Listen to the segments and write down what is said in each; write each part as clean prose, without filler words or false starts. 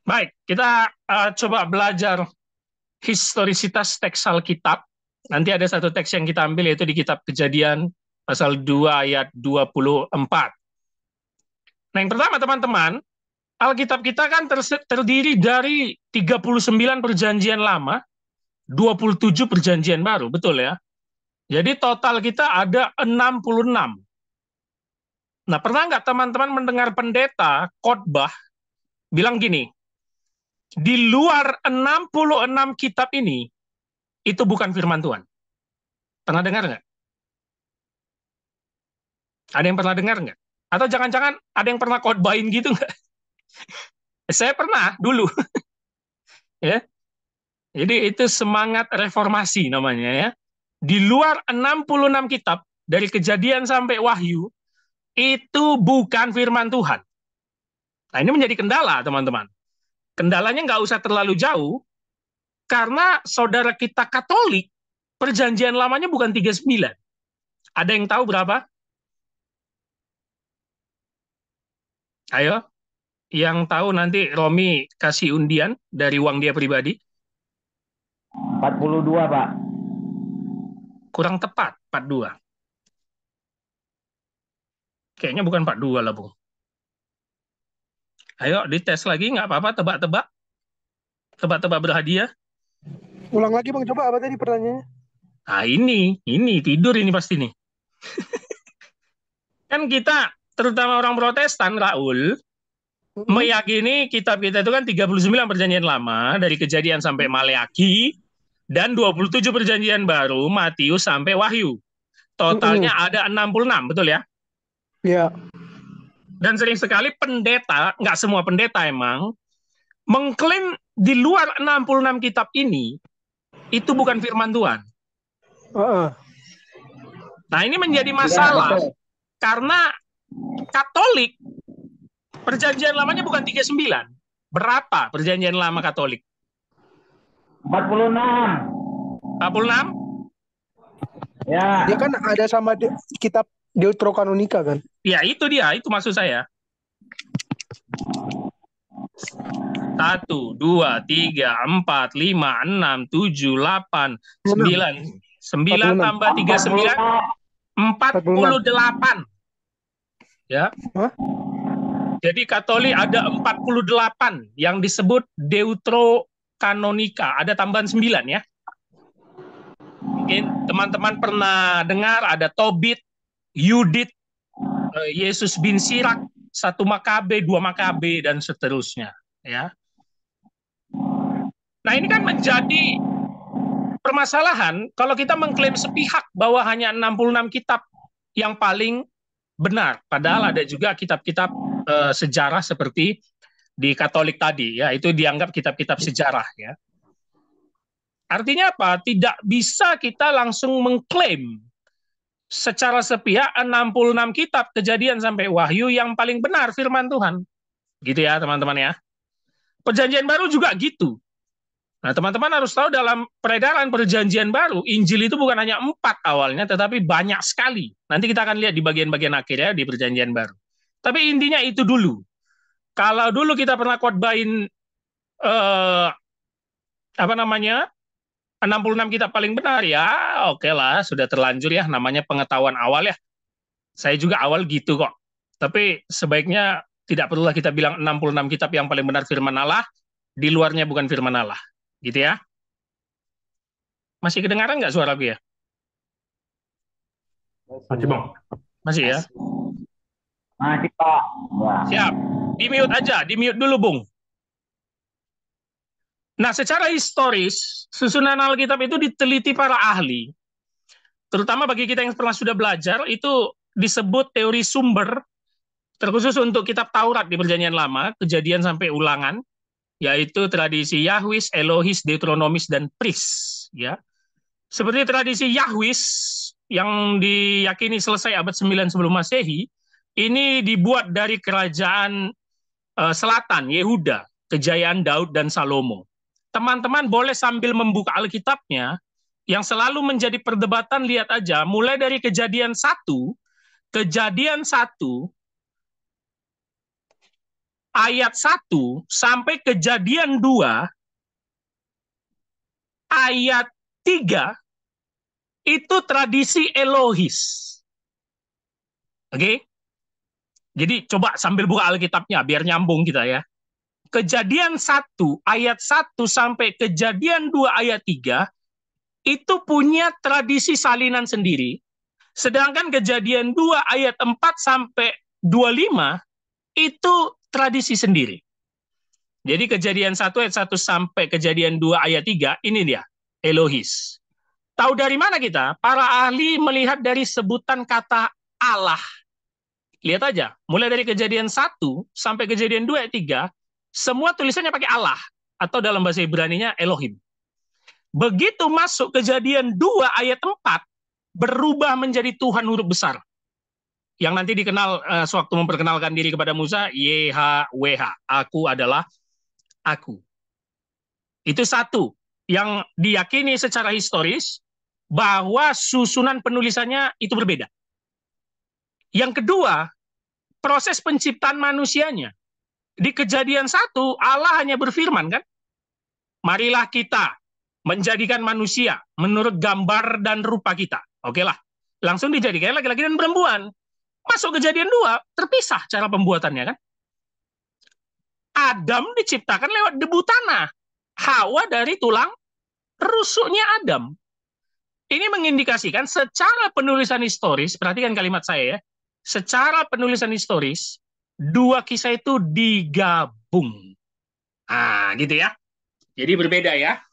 Baik, kita coba belajar historisitas teks Alkitab. Nanti ada satu teks yang kita ambil yaitu di kitab Kejadian pasal 2 ayat 24. Nah, yang pertama teman-teman, Alkitab kita kan terdiri dari 39 perjanjian lama, 27 perjanjian baru, betul ya? Jadi total kita ada 66. Nah, pernah nggak teman-teman mendengar pendeta khotbah bilang gini, di luar 66 kitab ini, itu bukan firman Tuhan. Pernah dengar nggak? Ada yang pernah dengar nggak? Atau jangan-jangan ada yang pernah khotbahin gitu nggak? Saya pernah dulu, ya. Jadi itu semangat reformasi namanya ya. Di luar 66 kitab, dari Kejadian sampai Wahyu, itu bukan firman Tuhan. Nah ini menjadi kendala teman-teman. Kendalanya nggak usah terlalu jauh, karena saudara kita Katolik, perjanjian lamanya bukan 39. Ada yang tahu berapa? Ayo, yang tahu nanti Romi kasih undian dari uang dia pribadi. 42, Pak. Kurang tepat, 42. Kayaknya bukan 42 lah, Bung. Ayo, dites lagi, nggak apa-apa, tebak-tebak. Tebak-tebak berhadiah. Ulang lagi Bang, coba apa tadi pertanyaannya? Nah, ini, tidur ini pasti nih. Kan kita, terutama orang Protestan, Raul, meyakini kitab kita itu kan 39 perjanjian lama, dari Kejadian sampai Maleakhi, dan 27 perjanjian baru, Matius sampai Wahyu. Totalnya ada 66, betul ya? Iya. Dan sering sekali pendeta, nggak semua pendeta emang, mengklaim di luar 66 kitab ini, itu bukan firman Tuhan. Nah ini menjadi masalah, karena Katolik, perjanjian lamanya bukan 39. Berapa perjanjian lama Katolik? 46. 46? Ya. Dia kan ada sama kitab Deuterokanonika kan? Ya itu dia, itu maksud saya. 1, 2, 3, 4, 5, 6, 7, 8, 9. 9 tambah 39, 48. Ya. Hah? Jadi Katolik ada 48 yang disebut Deuterokanonika. Ada tambahan 9 ya. Mungkin teman-teman pernah dengar ada Tobit, Yudit, Yesus bin Sirak, 1 Makabe, 2 Makabe, dan seterusnya. Ya. Nah ini kan menjadi permasalahan kalau kita mengklaim sepihak bahwa hanya 66 kitab yang paling benar. Padahal ada juga kitab-kitab sejarah seperti di Katolik tadi, ya itu dianggap kitab-kitab sejarah. Ya. Artinya apa? Tidak bisa kita langsung mengklaim secara sepihak 66 kitab Kejadian sampai Wahyu yang paling benar firman Tuhan. Gitu ya teman-teman ya. Perjanjian baru juga gitu. Nah teman-teman harus tahu dalam peredaran perjanjian baru, Injil itu bukan hanya 4 awalnya, tetapi banyak sekali. Nanti kita akan lihat di bagian-bagian akhir ya, di perjanjian baru. Tapi intinya itu dulu. Kalau dulu kita pernah khotbahin apa namanya 66 kitab paling benar ya, oke lah, sudah terlanjur ya, namanya pengetahuan awal ya. Saya juga awal gitu kok. Tapi sebaiknya tidak perlulah kita bilang 66 kitab yang paling benar firman Allah, di luarnya bukan firman Allah. Gitu ya. Masih kedengaran nggak suara gue ya? Masih, Bang. Masih ya? Masih, Pak. Siap. Di-mute aja, di-mute dulu, Bung. Nah, secara historis, susunan Alkitab itu diteliti para ahli. Terutama bagi kita yang pernah sudah belajar, itu disebut teori sumber, terkhusus untuk kitab Taurat di Perjanjian Lama, Kejadian sampai Ulangan, yaitu tradisi Yahwis, Elohis, Deuteronomis, dan Pris. Ya. Seperti tradisi Yahwis yang diyakini selesai abad 9 sebelum Masehi, ini dibuat dari kerajaan selatan, Yehuda, kejayaan Daud dan Salomo. Teman-teman boleh sambil membuka Alkitabnya, yang selalu menjadi perdebatan, lihat aja, mulai dari Kejadian 1, ayat 1 sampai Kejadian 2 ayat 3 itu tradisi Elohis. Oke? Jadi coba sambil buka Alkitabnya biar nyambung kita ya. Kejadian 1 ayat 1 sampai Kejadian 2 ayat 3 itu punya tradisi salinan sendiri. Sedangkan Kejadian 2 ayat 4 sampai 25 itu tradisi sendiri. Jadi Kejadian 1 ayat 1 sampai Kejadian 2 ayat 3 ini dia, Elohis. Tahu dari mana kita? Para ahli melihat dari sebutan kata Allah. Lihat aja, mulai dari Kejadian 1 sampai Kejadian 2 ayat 3, semua tulisannya pakai Allah, atau dalam bahasa Ibraninya Elohim. Begitu masuk Kejadian 2 ayat 4, berubah menjadi Tuhan huruf besar. Yang nanti dikenal sewaktu memperkenalkan diri kepada Musa, YHWH, aku adalah aku. Itu satu, yang diyakini secara historis, bahwa susunan penulisannya itu berbeda. Yang kedua, proses penciptaan manusianya. Di Kejadian 1, Allah hanya berfirman kan, marilah kita menjadikan manusia menurut gambar dan rupa kita. Oke lah, langsung dijadikan laki-laki dan perempuan. Masuk Kejadian 2, terpisah cara pembuatannya kan. Adam diciptakan lewat debu tanah. Hawa dari tulang rusuknya Adam. Ini mengindikasikan secara penulisan historis, perhatikan kalimat saya ya, secara penulisan historis, dua kisah itu digabung. Nah, gitu ya. Jadi berbeda ya.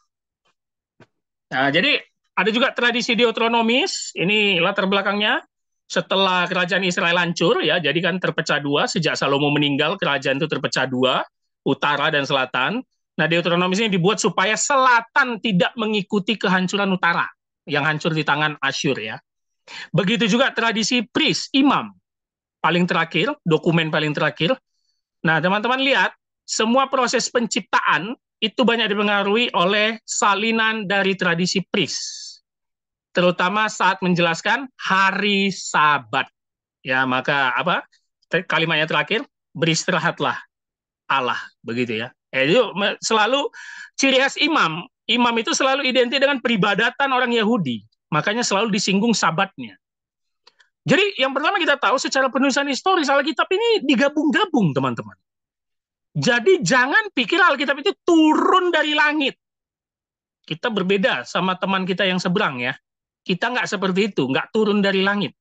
Nah, jadi ada juga tradisi Deuteronomis, ini latar belakangnya. Setelah kerajaan Israel hancur, ya, jadi kan terpecah dua, sejak Salomo meninggal, kerajaan itu terpecah dua, utara dan selatan. Nah, Deuteronomis ini dibuat supaya selatan tidak mengikuti kehancuran utara, yang hancur di tangan Asyur ya. Begitu juga tradisi priest, imam, paling terakhir, dokumen paling terakhir. Nah, teman-teman lihat, semua proses penciptaan itu banyak dipengaruhi oleh salinan dari tradisi priest. Terutama saat menjelaskan hari Sabat. Ya, maka apa? Kalimatnya terakhir, beristirahatlah Allah, begitu ya. Itu selalu ciri khas imam. Imam itu selalu identik dengan peribadatan orang Yahudi. Makanya selalu disinggung sabatnya. Jadi yang pertama kita tahu secara penulisan historis Alkitab ini digabung-gabung, teman-teman. Jadi jangan pikir Alkitab itu turun dari langit. Kita berbeda sama teman kita yang seberang ya. Kita nggak seperti itu, nggak turun dari langit.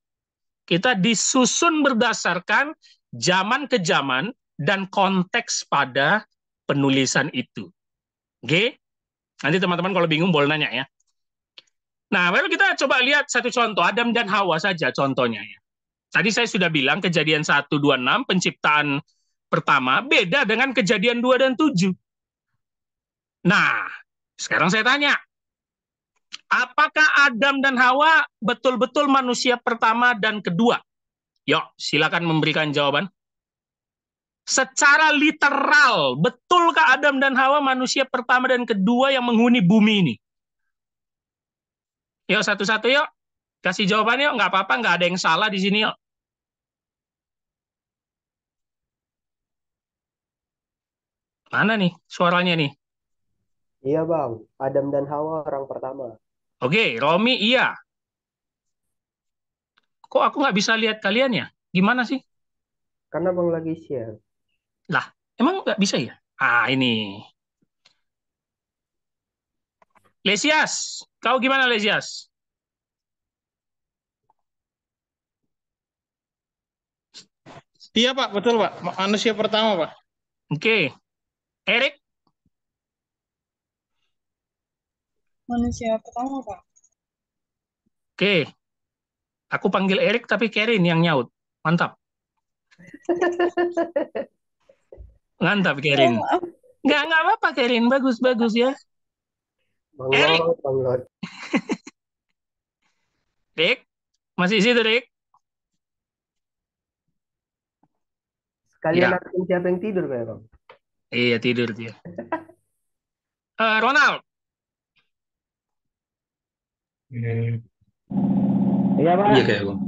Kita disusun berdasarkan zaman ke zaman dan konteks pada penulisan itu. Oke? Nanti teman-teman kalau bingung boleh nanya ya. Nah, baru kita coba lihat satu contoh, Adam dan Hawa saja contohnya ya. Tadi saya sudah bilang Kejadian 1:26 penciptaan pertama beda dengan Kejadian 2 dan 7. Nah, sekarang saya tanya, apakah Adam dan Hawa betul-betul manusia pertama dan kedua? Yuk, silakan memberikan jawaban. Secara literal, betulkah Adam dan Hawa manusia pertama dan kedua yang menghuni bumi ini? Yuk, satu-satu yuk. Kasih jawabannya yuk, nggak apa-apa, nggak ada yang salah di sini yuk. Mana nih suaranya nih? Iya bang, Adam dan Hawa orang pertama. Oke, Romi iya. Kok aku nggak bisa lihat kalian ya? Gimana sih? Karena bang lagi share. Lah, emang nggak bisa ya? Ah, ini. Lesias, kau gimana Lesias? Iya Pak, betul Pak. Manusia pertama Pak. Oke. Erik? Manusia pertama, Pak. Oke. Aku panggil Erik tapi Kerin yang nyaut. Mantap. Mantap Kerin. Oh, maaf. Nggak apa-apa Kerin. Bagus-bagus ya. Bang Erik. Lot, Bang Lot. Rick? Masih di situ, Rick? Sekalian Ya. aku siapa yang tidur kayak bang? Iya, tidur dia. Ronald? Iya, Pak. Iya kayak bang.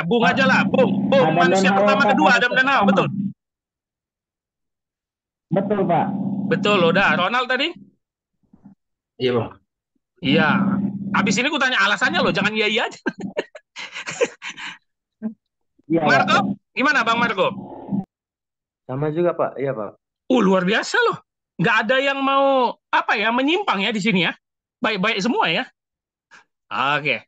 Bung aja lah. Bung Adam dan manusia Hawa pertama kedua, pada Adam dan Hawa, betul. Betul, Pak. Betul, udah. Ronald tadi? Iya bang. Iya. Habis ini ku tanya alasannya loh, jangan iya aja. Iya, Pak. Marco, gimana Bang Marco? Sama juga Pak, iya Pak. Luar biasa loh. Nggak ada yang mau apa ya menyimpang ya di sini ya. Baik-baik semua ya. Oke.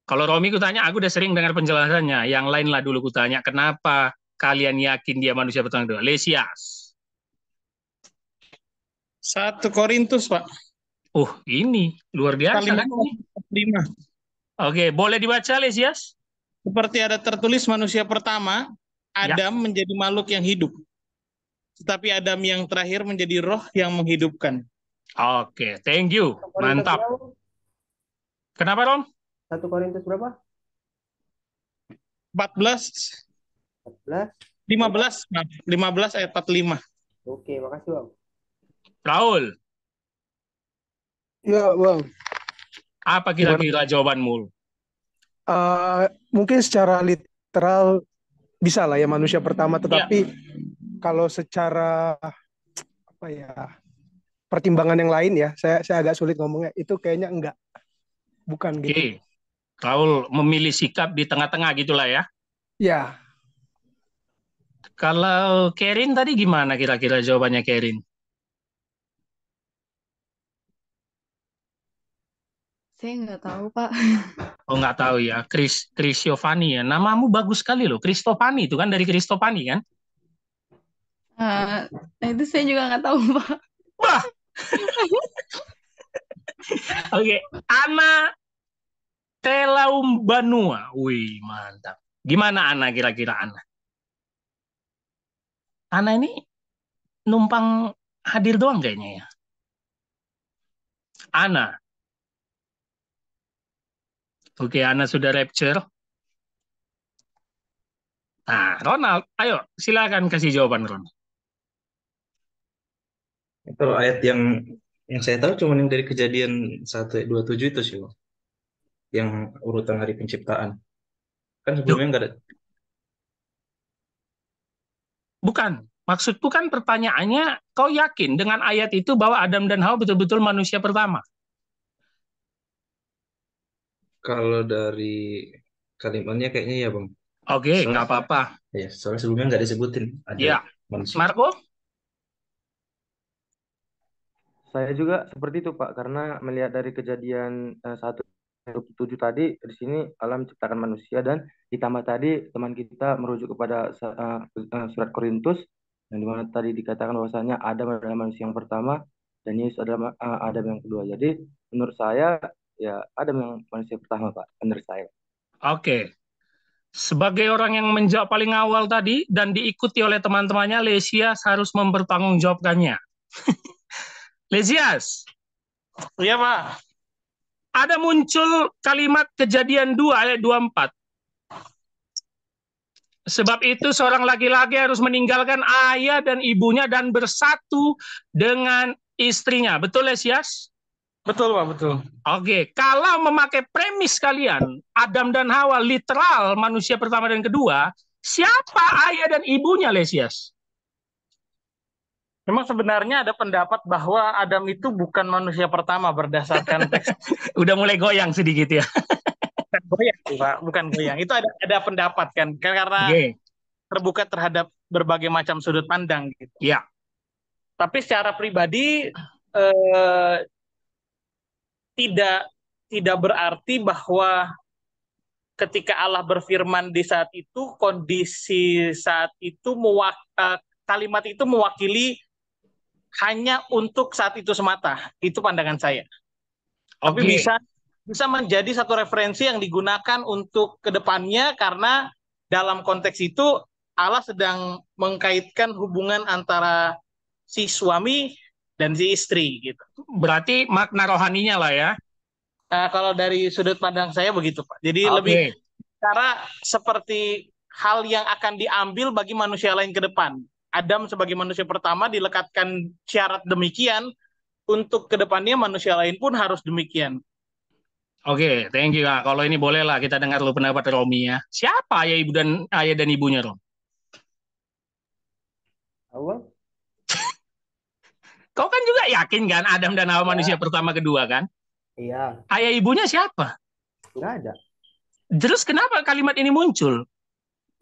Kalau Romi kutanya, aku udah sering dengar penjelasannya. Yang lain lah dulu kutanya, kenapa kalian yakin dia manusia pertama kedua? Lesias. 1 Korintus, Pak. Ini luar biasa Kalimat kan ini? 5. Oke, boleh dibaca Lesias? Seperti ada tertulis manusia pertama, Ya. Adam menjadi makhluk yang hidup. Tetapi Adam yang terakhir menjadi roh yang menghidupkan. Oke, thank you. 1 Korintus Mantap. berapa? Kenapa Rom? 1 Korintus berapa? 14, 14. 15, maaf, 15 ayat 45. Oke, makasih, Bang. Raul, Ya, Bang. apa kira-kira jawabanmu? Mungkin secara literal bisa lah ya manusia pertama, tetapi kalau secara apa ya pertimbangan yang lain ya, saya agak sulit ngomongnya. Itu kayaknya enggak, bukan gitu. Oke, Raul memilih sikap di tengah-tengah gitulah ya. Ya, Kalau Kerin tadi gimana kira-kira jawabannya Kerin? Saya nggak tahu, Pak. Oh nggak tahu ya, Chris Giovanni ya. Namamu bagus sekali loh, Cristofani itu kan dari Cristofani kan? Itu saya juga nggak tahu, Pak. Wah. Oke, Ana Telaumbanua. Wih, mantap. Gimana Ana kira-kira Ana? Ana ini numpang hadir doang kayaknya ya. Ana. Oke, Ana sudah rapture. Nah, Ronald, ayo silakan kasih jawaban Ronald. Kalau ayat yang saya tahu cuma yang dari Kejadian 1:27 itu sih bang. Yang urutan hari penciptaan. Kan sebelumnya nggak ada. Bukan. Maksudku kan pertanyaannya, kau yakin dengan ayat itu bahwa Adam dan Hawa betul-betul manusia pertama? Kalau dari kalimatnya kayaknya ya bang. Oke, nggak apa-apa. Ya, soalnya sebelumnya nggak disebutin ada Ya. manusia. Marco? Saya juga seperti itu Pak, karena melihat dari Kejadian 1:27 tadi, di sini Allah menciptakan manusia, dan ditambah tadi teman kita merujuk kepada surat Korintus yang dimana tadi dikatakan bahwasanya Adam adalah manusia yang pertama dan Yesus adalah Adam yang kedua. Jadi menurut saya ya Adam yang manusia pertama Pak, menurut saya. Oke. Sebagai orang yang menjawab paling awal tadi dan diikuti oleh teman-temannya, Lesias harus mempertanggungjawabkannya. Lesias, Iya, Pak. ada muncul kalimat Kejadian 2 ayat 24. Sebab itu seorang laki-laki harus meninggalkan ayah dan ibunya dan bersatu dengan istrinya. Betul, Lesias? Betul, Pak, betul. Oke, kalau memakai premis kalian, Adam dan Hawa literal manusia pertama dan kedua, siapa ayah dan ibunya, Lesias? Memang sebenarnya ada pendapat bahwa Adam itu bukan manusia pertama berdasarkan teks. Udah mulai goyang sedikit ya. Bukan goyang, Pak, bukan goyang. Itu ada pendapat kan, karena Oke, terbuka terhadap berbagai macam sudut pandang gitu. ya. Tapi secara pribadi tidak berarti bahwa ketika Allah berfirman di saat itu, kondisi saat itu kalimat itu mewakili hanya untuk saat itu semata. Itu pandangan saya. Tapi Oke. bisa menjadi satu referensi yang digunakan untuk kedepannya, karena dalam konteks itu Allah sedang mengkaitkan hubungan antara si suami dan si istri gitu. Berarti makna rohaninya lah ya. Nah, kalau dari sudut pandang saya begitu, Pak. Jadi lebih cara seperti hal yang akan diambil bagi manusia lain ke depan. Adam sebagai manusia pertama dilekatkan syarat demikian, untuk kedepannya manusia lain pun harus demikian. Oke, thank you. Nah, kalau ini boleh lah kita dengar dulu pendapat Romi ya. Siapa ayah dan ibunya, Rom? Awal? Kau kan juga yakin kan Adam dan Hawa manusia pertama kedua kan? Iya, Ayah ibunya siapa? nggak ada. Terus kenapa kalimat ini muncul?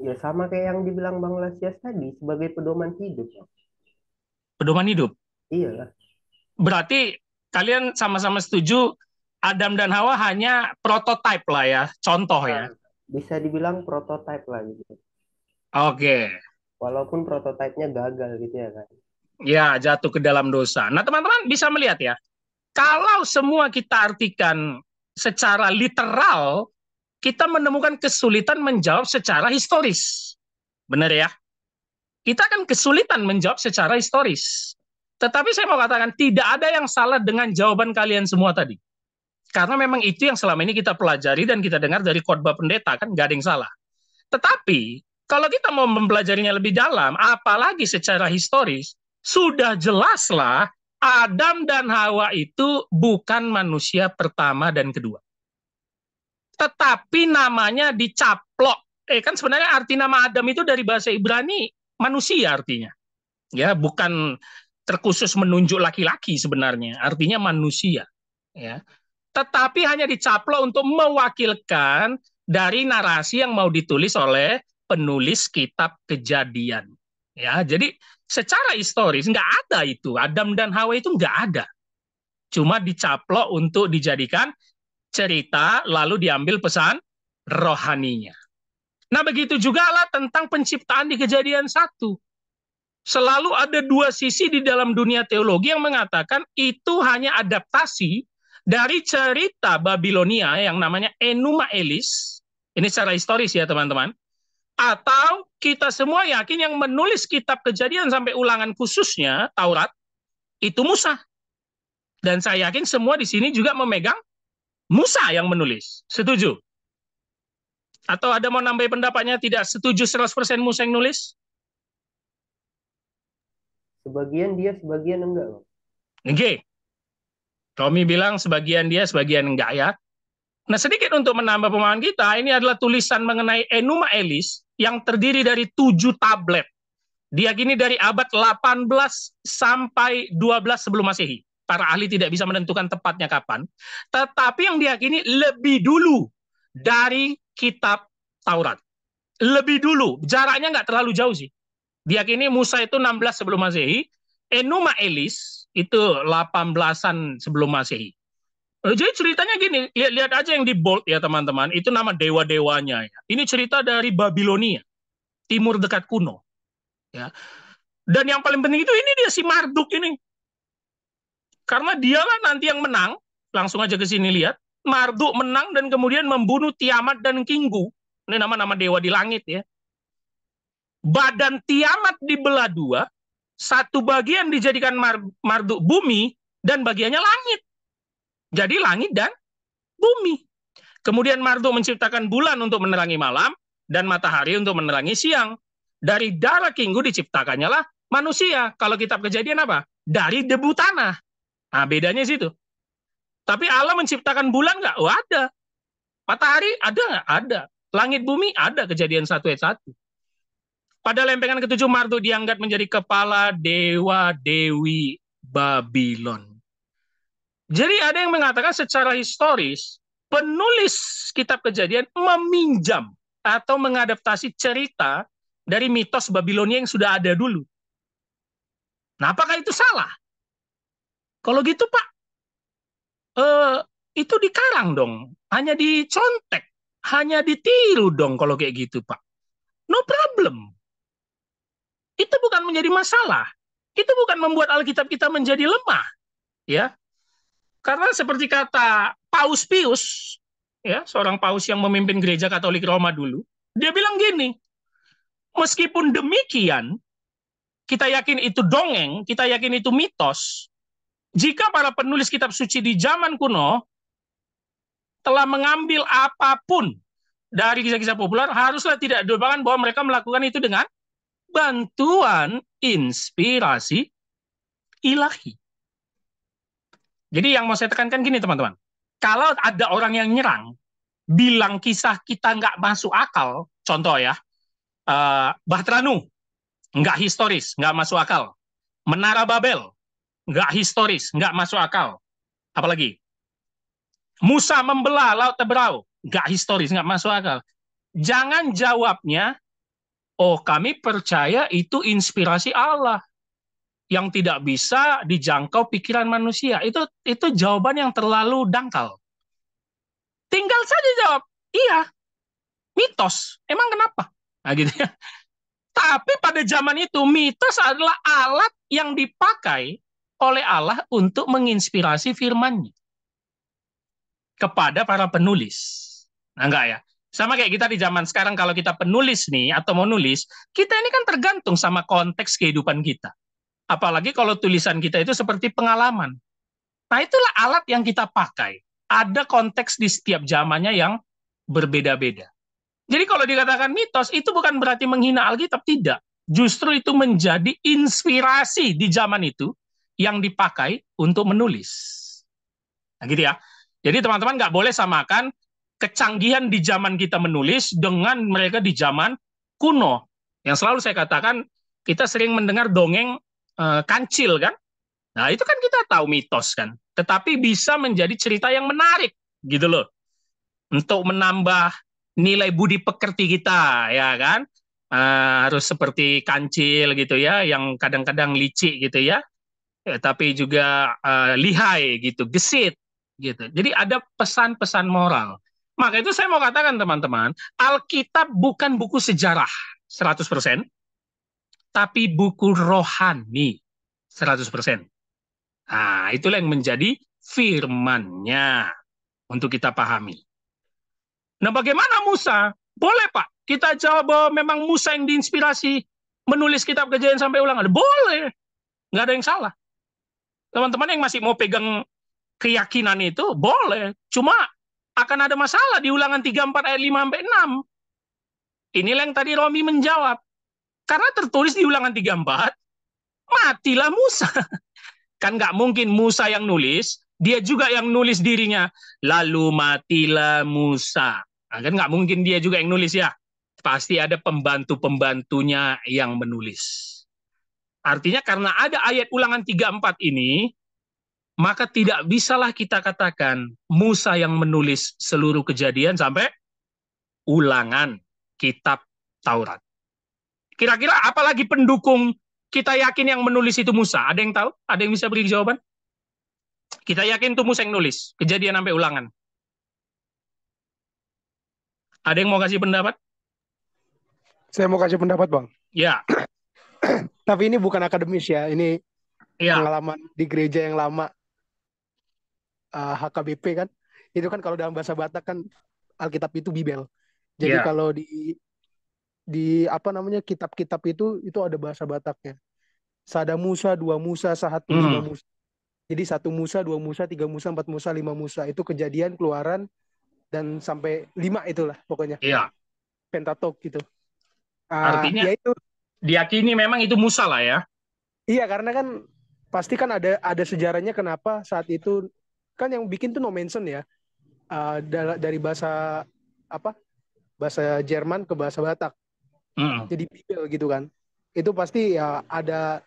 Ya sama kayak yang dibilang Bang Lasias tadi, sebagai pedoman hidup. Pedoman hidup. Iya lah. Berarti kalian sama-sama setuju Adam dan Hawa hanya prototipe lah ya, contoh ya. Bisa dibilang prototipe lah gitu. Oke. Walaupun prototipenya gagal gitu ya kan. Ya, jatuh ke dalam dosa. Nah, teman-teman bisa melihat ya, kalau semua kita artikan secara literal, kita menemukan kesulitan menjawab secara historis. Benar ya? Kita akan kesulitan menjawab secara historis. Tetapi saya mau katakan, tidak ada yang salah dengan jawaban kalian semua tadi. Karena memang itu yang selama ini kita pelajari dan kita dengar dari khotbah pendeta, kan nggak ada yang salah. Tetapi, kalau kita mau mempelajarinya lebih dalam, apalagi secara historis, sudah jelaslah Adam dan Hawa itu bukan manusia pertama dan kedua. Tetapi namanya dicaplok. Kan sebenarnya arti nama Adam itu dari bahasa Ibrani manusia artinya. Ya, bukan terkhusus menunjuk laki-laki sebenarnya, artinya manusia. Ya. Tetapi hanya dicaplok untuk mewakilkan dari narasi yang mau ditulis oleh penulis kitab Kejadian. Ya, jadi secara historis nggak ada itu. Adam dan Hawa itu nggak ada. Cuma dicaplok untuk dijadikan cerita, lalu diambil pesan rohaninya. Nah, begitu juga lah tentang penciptaan di Kejadian 1. Selalu ada dua sisi di dalam dunia teologi yang mengatakan itu hanya adaptasi dari cerita Babilonia yang namanya Enuma Elis. Ini secara historis ya teman-teman. Atau kita semua yakin yang menulis kitab Kejadian sampai ulangan khususnya Taurat itu Musa. Dan saya yakin semua di sini juga memegang Musa yang menulis. Setuju? Atau ada mau nambah pendapatnya tidak setuju 100% Musa yang nulis? Sebagian dia, sebagian enggak, Bang. Oke. Romi bilang sebagian dia, sebagian enggak ya. Nah, sedikit untuk menambah pemahaman kita, ini adalah tulisan mengenai Enuma Elis yang terdiri dari 7 tablet. Diyakini dari abad 18 sampai 12 sebelum Masehi. Para ahli tidak bisa menentukan tepatnya kapan. Tetapi yang diyakini lebih dulu dari kitab Taurat. Lebih dulu, jaraknya nggak terlalu jauh sih. Diyakini Musa itu 16 sebelum Masehi, Enuma Elis itu 18-an sebelum Masehi. Jadi ceritanya gini, lihat aja yang di bold ya teman-teman, itu nama dewa-dewanya ya. Ini cerita dari Babilonia, timur dekat kuno. Ya. Dan yang paling penting itu ini dia si Marduk ini. Karena dialah nanti yang menang, langsung aja ke sini lihat, Marduk menang dan kemudian membunuh Tiamat dan Kinggu. Ini nama-nama dewa di langit ya. Badan Tiamat dibelah dua, satu bagian dijadikan Marduk bumi dan bagiannya langit. Jadi langit dan bumi. Kemudian Marduk menciptakan bulan untuk menerangi malam dan matahari untuk menerangi siang. Dari darah Kinggu diciptakannya lah manusia. Kalau kitab Kejadian apa? Dari debu tanah. Nah, bedanya situ. Tapi Allah menciptakan bulan nggak? Oh, ada. Matahari ada nggak? Ada. Langit bumi ada. Kejadian 1 ayat 1. Pada lempengan ke-7 Marduk diangkat menjadi kepala dewa-dewi Babylon. Jadi ada yang mengatakan secara historis, penulis kitab Kejadian meminjam atau mengadaptasi cerita dari mitos Babilonia yang sudah ada dulu. Nah, apakah itu salah? Kalau gitu, Pak, itu dikarang dong. Hanya dicontek. Hanya ditiru dong kalau kayak gitu, Pak. No problem. Itu bukan menjadi masalah. Itu bukan membuat Alkitab kita menjadi lemah. Ya. Karena seperti kata Paus Pius, ya, seorang paus yang memimpin gereja Katolik Roma dulu, dia bilang gini, meskipun demikian, kita yakin itu dongeng, kita yakin itu mitos, jika para penulis kitab suci di zaman kuno telah mengambil apapun dari kisah-kisah populer, haruslah tidak dilupakan bahwa mereka melakukan itu dengan bantuan inspirasi ilahi. Jadi yang mau saya tekankan gini teman-teman, kalau ada orang yang nyerang, bilang kisah kita nggak masuk akal, contoh ya, Bahtranu, nggak historis, nggak masuk akal. Menara Babel, nggak historis, nggak masuk akal. Apalagi Musa membelah laut Teberau, nggak historis, nggak masuk akal. Jangan jawabnya, oh kami percaya itu inspirasi Allah yang tidak bisa dijangkau pikiran manusia. Itu jawaban yang terlalu dangkal. Tinggal saja jawab, iya, mitos. Emang kenapa? Nah, gitu ya. Tapi pada zaman itu mitos adalah alat yang dipakai oleh Allah untuk menginspirasi firman-Nya kepada para penulis. Nah, enggak ya? Sama kayak kita di zaman sekarang, kalau kita penulis nih atau mau nulis, kita ini kan tergantung sama konteks kehidupan kita. Apalagi kalau tulisan kita itu seperti pengalaman. Nah, itulah alat yang kita pakai. Ada konteks di setiap zamannya yang berbeda-beda. Jadi kalau dikatakan mitos, itu bukan berarti menghina Alkitab, tidak. Justru itu menjadi inspirasi di zaman itu yang dipakai untuk menulis. Nah, gitu ya. Jadi teman-teman nggak boleh samakan kecanggihan di zaman kita menulis dengan mereka di zaman kuno. Yang selalu saya katakan, kita sering mendengar dongeng kancil kan. Nah, itu kan kita tahu mitos kan. Tetapi bisa menjadi cerita yang menarik gitu loh. Untuk menambah nilai budi pekerti kita, ya kan? Harus seperti kancil gitu ya, yang kadang-kadang licik gitu ya. Tapi juga lihai gitu, gesit gitu. Jadi ada pesan-pesan moral. Maka itu saya mau katakan teman-teman, Alkitab bukan buku sejarah 100%, tapi buku rohani 100%. Nah, itulah yang menjadi firman-Nya untuk kita pahami. Nah, bagaimana Musa? Boleh, Pak. Kita jawab bahwa memang Musa yang diinspirasi menulis kitab Kejadian sampai Ulangan. Boleh. Nggak ada yang salah. Teman-teman yang masih mau pegang keyakinan itu, boleh. Cuma akan ada masalah di Ulangan 34 ayat 5-6. Inilah yang tadi Romi menjawab. Karena tertulis di Ulangan 34, matilah Musa. Kan nggak mungkin Musa yang nulis, dia juga yang nulis dirinya. Lalu matilah Musa. Nah, kan nggak mungkin dia juga yang nulis ya. Pasti ada pembantu-pembantunya yang menulis. Artinya karena ada ayat Ulangan 34 ini, maka tidak bisalah kita katakan Musa yang menulis seluruh Kejadian sampai Ulangan kitab Taurat. Kira-kira apalagi pendukung kita yakin yang menulis itu Musa? Ada yang tahu? Ada yang bisa beri jawaban? Kita yakin itu Musa yang nulis Kejadian sampai Ulangan. Ada yang mau kasih pendapat? Saya mau kasih pendapat, Bang. Ya. Tapi ini bukan akademis ya. Ini Ya. pengalaman di gereja yang lama, HKBP kan. Itu kan kalau dalam bahasa Batak kan Alkitab itu Bibel. Jadi Ya. kalau di apa namanya kitab-kitab itu ada bahasa Bataknya. Sada Musa, dua Musa, sahatu, lima Musa. Jadi 1 Musa, 2 Musa, 3 Musa, 4 Musa, 5 Musa. Itu Kejadian, Keluaran, dan sampai 5 itulah pokoknya. Iya. Pentatok gitu. Artinya ya itu diyakini memang itu Musa lah ya. Iya, karena kan pasti kan ada sejarahnya kenapa saat itu kan yang bikin tuh no mention ya. Dari bahasa apa? Bahasa Jerman ke bahasa Batak. Jadi Bibel gitu kan. Itu pasti ya ada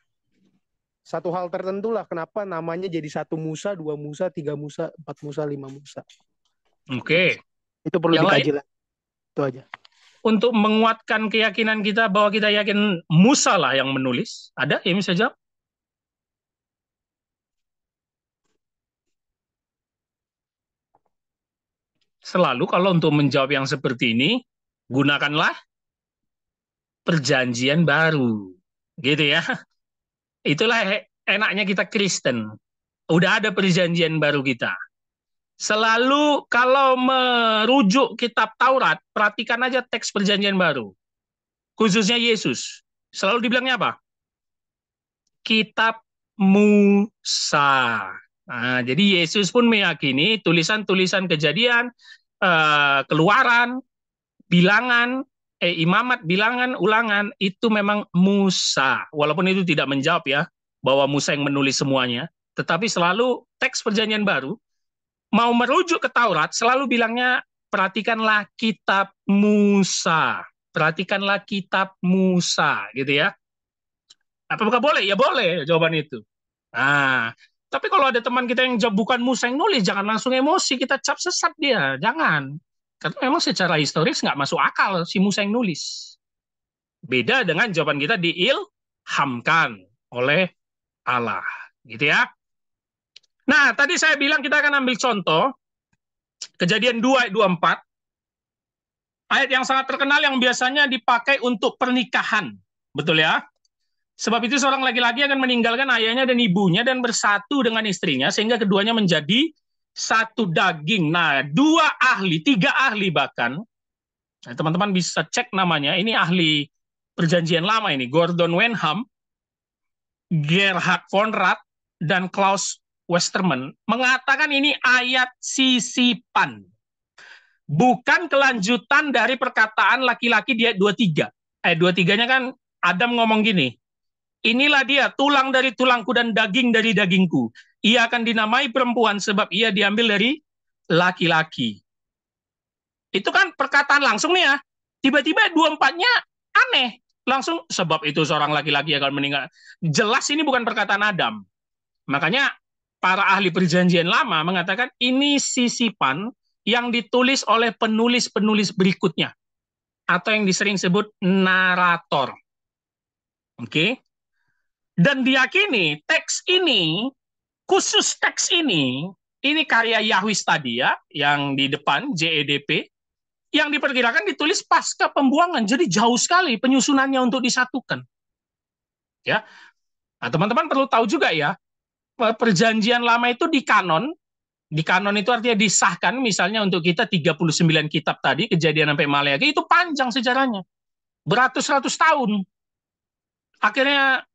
satu hal tertentu lah kenapa namanya jadi 1 Musa, 2 Musa, 3 Musa, 4 Musa, 5 Musa. Oke. Itu perlu yang dikaji lain? lah. Itu aja. Untuk menguatkan keyakinan kita bahwa kita yakin Musa lah yang menulis, ada yang bisa jawab? Selalu kalau untuk menjawab yang seperti ini, gunakanlah perjanjian baru. Gitu ya. Itulah enaknya kita Kristen. Udah ada perjanjian baru kita. Selalu kalau merujuk kitab Taurat, perhatikan aja teks perjanjian baru. Khususnya Yesus. Selalu dibilangnya apa? Kitab Musa. Nah, jadi Yesus pun meyakini tulisan-tulisan Kejadian, Keluaran, Bilangan, Imamat, Bilangan, Ulangan, itu memang Musa. Walaupun itu tidak menjawab ya, bahwa Musa yang menulis semuanya. Tetapi selalu teks perjanjian baru, mau merujuk ke Taurat, selalu bilangnya, perhatikanlah kitab Musa. Perhatikanlah kitab Musa, gitu ya. Apakah boleh? Ya boleh, jawaban itu. Nah, tapi kalau ada teman kita yang bukan Musa yang nulis, jangan langsung emosi, kita cap sesat dia. Jangan. Karena memang secara historis nggak masuk akal si Musa yang nulis. Beda dengan jawaban kita diilhamkan oleh Allah. Gitu ya. Nah, tadi saya bilang kita akan ambil contoh Kejadian 2 ayat 24. Ayat yang sangat terkenal yang biasanya dipakai untuk pernikahan. Betul ya? Sebab itu seorang laki-laki akan meninggalkan ayahnya dan ibunya dan bersatu dengan istrinya sehingga keduanya menjadi satu daging. Nah, 3 ahli bahkan. Nah, teman-teman bisa cek namanya. Ini ahli perjanjian lama ini. Gordon Wenham, Gerhard Conrad, dan Klaus Westermann mengatakan ini ayat sisipan. Bukan kelanjutan dari perkataan laki-laki di ayat 23. Ayat 23-nya kan Adam ngomong gini, inilah dia tulang dari tulangku dan daging dari dagingku. Ia akan dinamai perempuan sebab ia diambil dari laki-laki. Itu kan perkataan langsung nih ya. Tiba-tiba 24-nya aneh. Langsung sebab itu seorang laki-laki akan meninggal. Jelas ini bukan perkataan Adam. Makanya para ahli perjanjian lama mengatakan ini sisipan yang ditulis oleh penulis-penulis berikutnya. Atau yang disering sebut narator. Oke. Dan diyakini teks ini, khusus teks ini karya Yahwist tadi ya, yang di depan JEDP, yang diperkirakan ditulis pasca pembuangan. Jadi jauh sekali penyusunannya untuk disatukan. Ya. Nah, teman-teman perlu tahu juga ya, perjanjian lama itu di kanon itu artinya disahkan, misalnya untuk kita 39 kitab tadi, Kejadian sampai Maleakhi, itu panjang sejarahnya. Beratus-ratus tahun. Akhirnya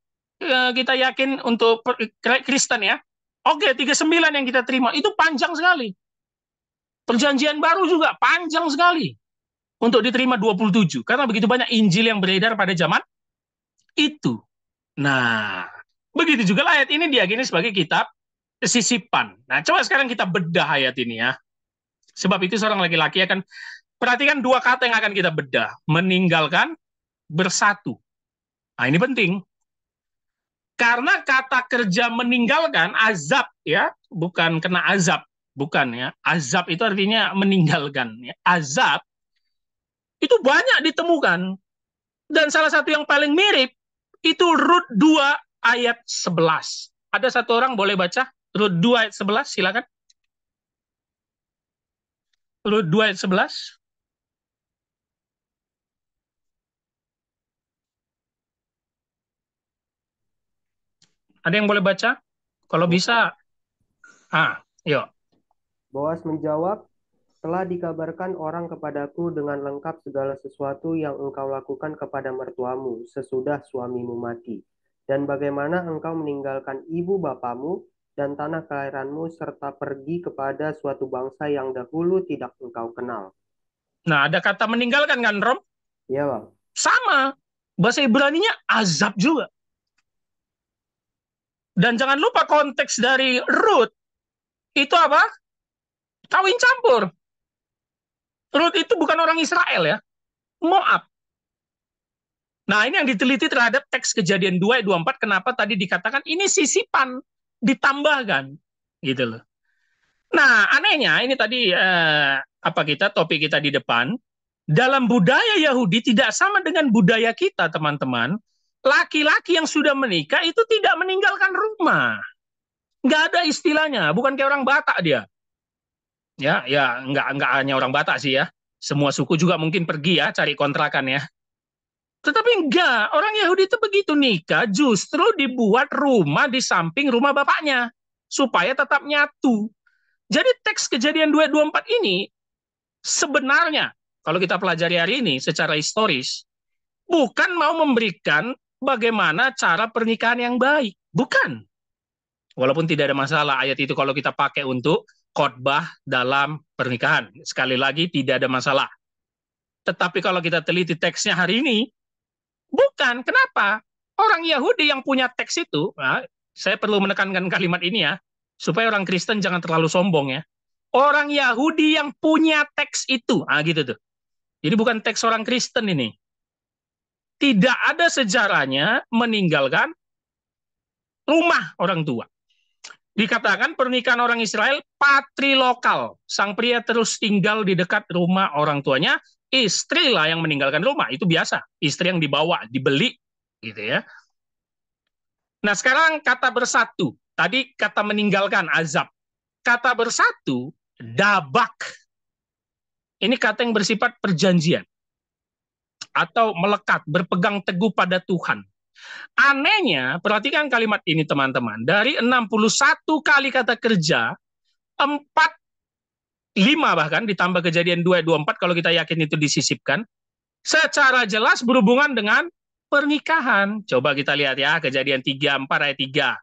kita yakin untuk Kristen ya, oke 39 yang kita terima, itu panjang sekali. Perjanjian baru juga panjang sekali untuk diterima 27, karena begitu banyak Injil yang beredar pada zaman itu. Nah, begitu juga ayat ini diyakini sebagai kitab sisipan. Nah, coba sekarang kita bedah ayat ini ya. Sebab itu seorang laki-laki akan, perhatikan 2 kata yang akan kita bedah. Meninggalkan, bersatu. Nah, ini penting. Karena kata kerja meninggalkan, azab ya, bukan kena azab. Bukan ya. Azab itu artinya meninggalkan. Ya. Azab itu banyak ditemukan. Dan salah satu yang paling mirip, itu Rut 2 ayat 11. Ada satu orang boleh baca? Rut 2 ayat 11, silakan. Rut 2 ayat 11. Ada yang boleh baca? Kalau bisa, yuk. Boas menjawab, telah dikabarkan orang kepadaku dengan lengkap segala sesuatu yang engkau lakukan kepada mertuamu sesudah suamimu mati. Dan bagaimana engkau meninggalkan ibu bapamu dan tanah kelahiranmu serta pergi kepada suatu bangsa yang dahulu tidak engkau kenal. Nah, ada kata meninggalkan kan, Rom? Iya, Bang. Sama. Bahasa Ibraninya azab juga. Dan jangan lupa konteks dari Rut itu apa? Kawin campur. Rut itu bukan orang Israel ya. Moab. Nah, ini yang diteliti terhadap teks Kejadian 2 ayat 24, kenapa tadi dikatakan ini sisipan, ditambahkan. Gitu loh. Nah, anehnya ini tadi topik kita di depan, dalam budaya Yahudi tidak sama dengan budaya kita, teman-teman. Laki-laki yang sudah menikah itu tidak meninggalkan rumah. Nggak ada istilahnya, bukan kayak orang Batak dia. Ya, nggak hanya orang Batak sih ya. Semua suku juga mungkin pergi ya, cari kontrakan ya. Tetapi enggak, orang Yahudi itu begitu nikah justru dibuat rumah di samping rumah bapaknya supaya tetap nyatu. Jadi teks Kejadian 2:24 ini sebenarnya kalau kita pelajari hari ini secara historis bukan mau memberikan bagaimana cara pernikahan yang baik, bukan. Walaupun tidak ada masalah ayat itu kalau kita pakai untuk khotbah dalam pernikahan. Sekali lagi tidak ada masalah. Tetapi kalau kita teliti teksnya hari ini, bukan. Kenapa? Orang Yahudi yang punya teks itu, nah, saya perlu menekankan kalimat ini ya, supaya orang Kristen jangan terlalu sombong ya. Orang Yahudi yang punya teks itu, gitu tuh. Jadi bukan teks orang Kristen ini. Tidak ada sejarahnya meninggalkan rumah orang tua. Dikatakan pernikahan orang Israel patrilokal. Sang pria terus tinggal di dekat rumah orang tuanya, istri lah yang meninggalkan rumah. Itu biasa. Istri yang dibawa, dibeli, gitu ya. Nah, sekarang kata bersatu. Tadi kata meninggalkan, azab. Kata bersatu, dabak. Ini kata yang bersifat perjanjian. Atau melekat, berpegang teguh pada Tuhan. Anehnya, perhatikan kalimat ini teman-teman. Dari 61 kali kata kerja, 5 bahkan ditambah kejadian 2:24 kalau kita yakin itu disisipkan, secara jelas berhubungan dengan pernikahan. Coba kita lihat ya, kejadian 3:4 ayat 3.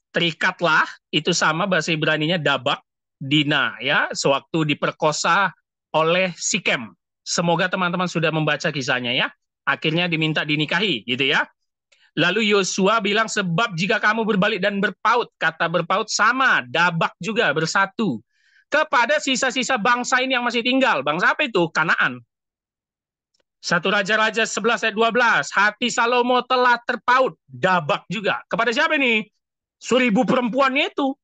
Terikatlah, itu sama bahasa Ibraninya dabak, Dina ya, sewaktu diperkosa oleh Sikem. Semoga teman-teman sudah membaca kisahnya ya. Akhirnya diminta dinikahi gitu ya. Lalu Yosua bilang, sebab jika kamu berbalik dan berpaut, kata berpaut sama, dabak juga, bersatu, kepada sisa-sisa bangsa ini yang masih tinggal. Bangsa apa itu? Kanaan. 1 Raja-Raja 11 ayat 12, hati Salomo telah terpaut, dabak juga. Kepada siapa ini? 1000 perempuannya itu,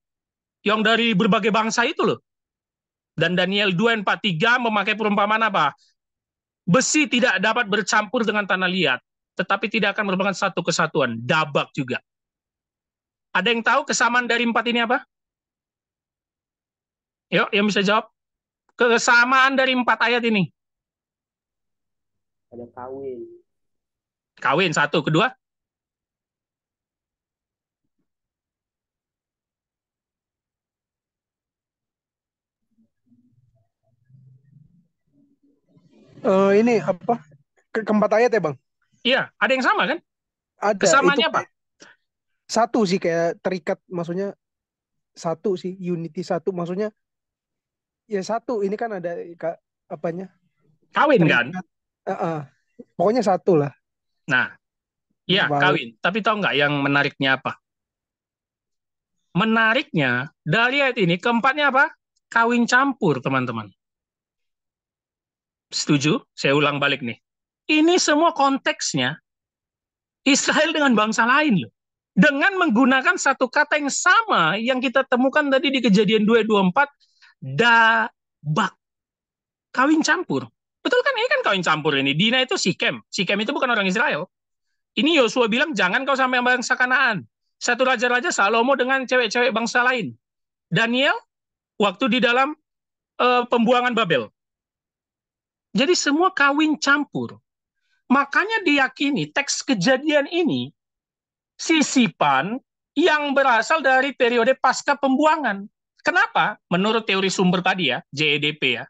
yang dari berbagai bangsa itu loh. Dan Daniel 2:43 memakai perumpamaan apa? Besi tidak dapat bercampur dengan tanah liat, tetapi tidak akan merupakan satu kesatuan. Dabak juga. Ada yang tahu kesamaan dari 4 ini apa? Yuk, yang bisa jawab. Kesamaan dari 4 ayat ini. Ada kawin. Kawin, 1. Kedua? Ini apa? Keempat ayat ya, Bang? Iya, ada yang sama kan? Ada. Kesamaannya Itu apa? satu sih, kayak terikat, maksudnya satu sih, unity satu, maksudnya ya satu. Ini kan ada apanya? Kawin kan? Pokoknya satu lah. Nah, iya kawin. Tapi tahu nggak yang menariknya apa? Menariknya dari ayat ini keempatnya apa? Kawin campur, teman-teman. Setuju? Saya ulang balik nih. Ini semua konteksnya Israel dengan bangsa lain loh. Dengan menggunakan satu kata yang sama yang kita temukan tadi di Kejadian 2:24, dabak. Kawin campur. Betul kan? Ini kan kawin campur ini. Dina itu Sikem. Sikem itu bukan orang Israel. Ini Yosua bilang, jangan kau sampai bangsa Kanaan. 1 Raja-Raja Salomo dengan cewek-cewek bangsa lain. Daniel, waktu di dalam pembuangan Babel. Jadi semua kawin campur. Makanya diyakini teks Kejadian ini sisipan yang berasal dari periode pasca pembuangan. Kenapa? Menurut teori sumber tadi ya, JEDP ya.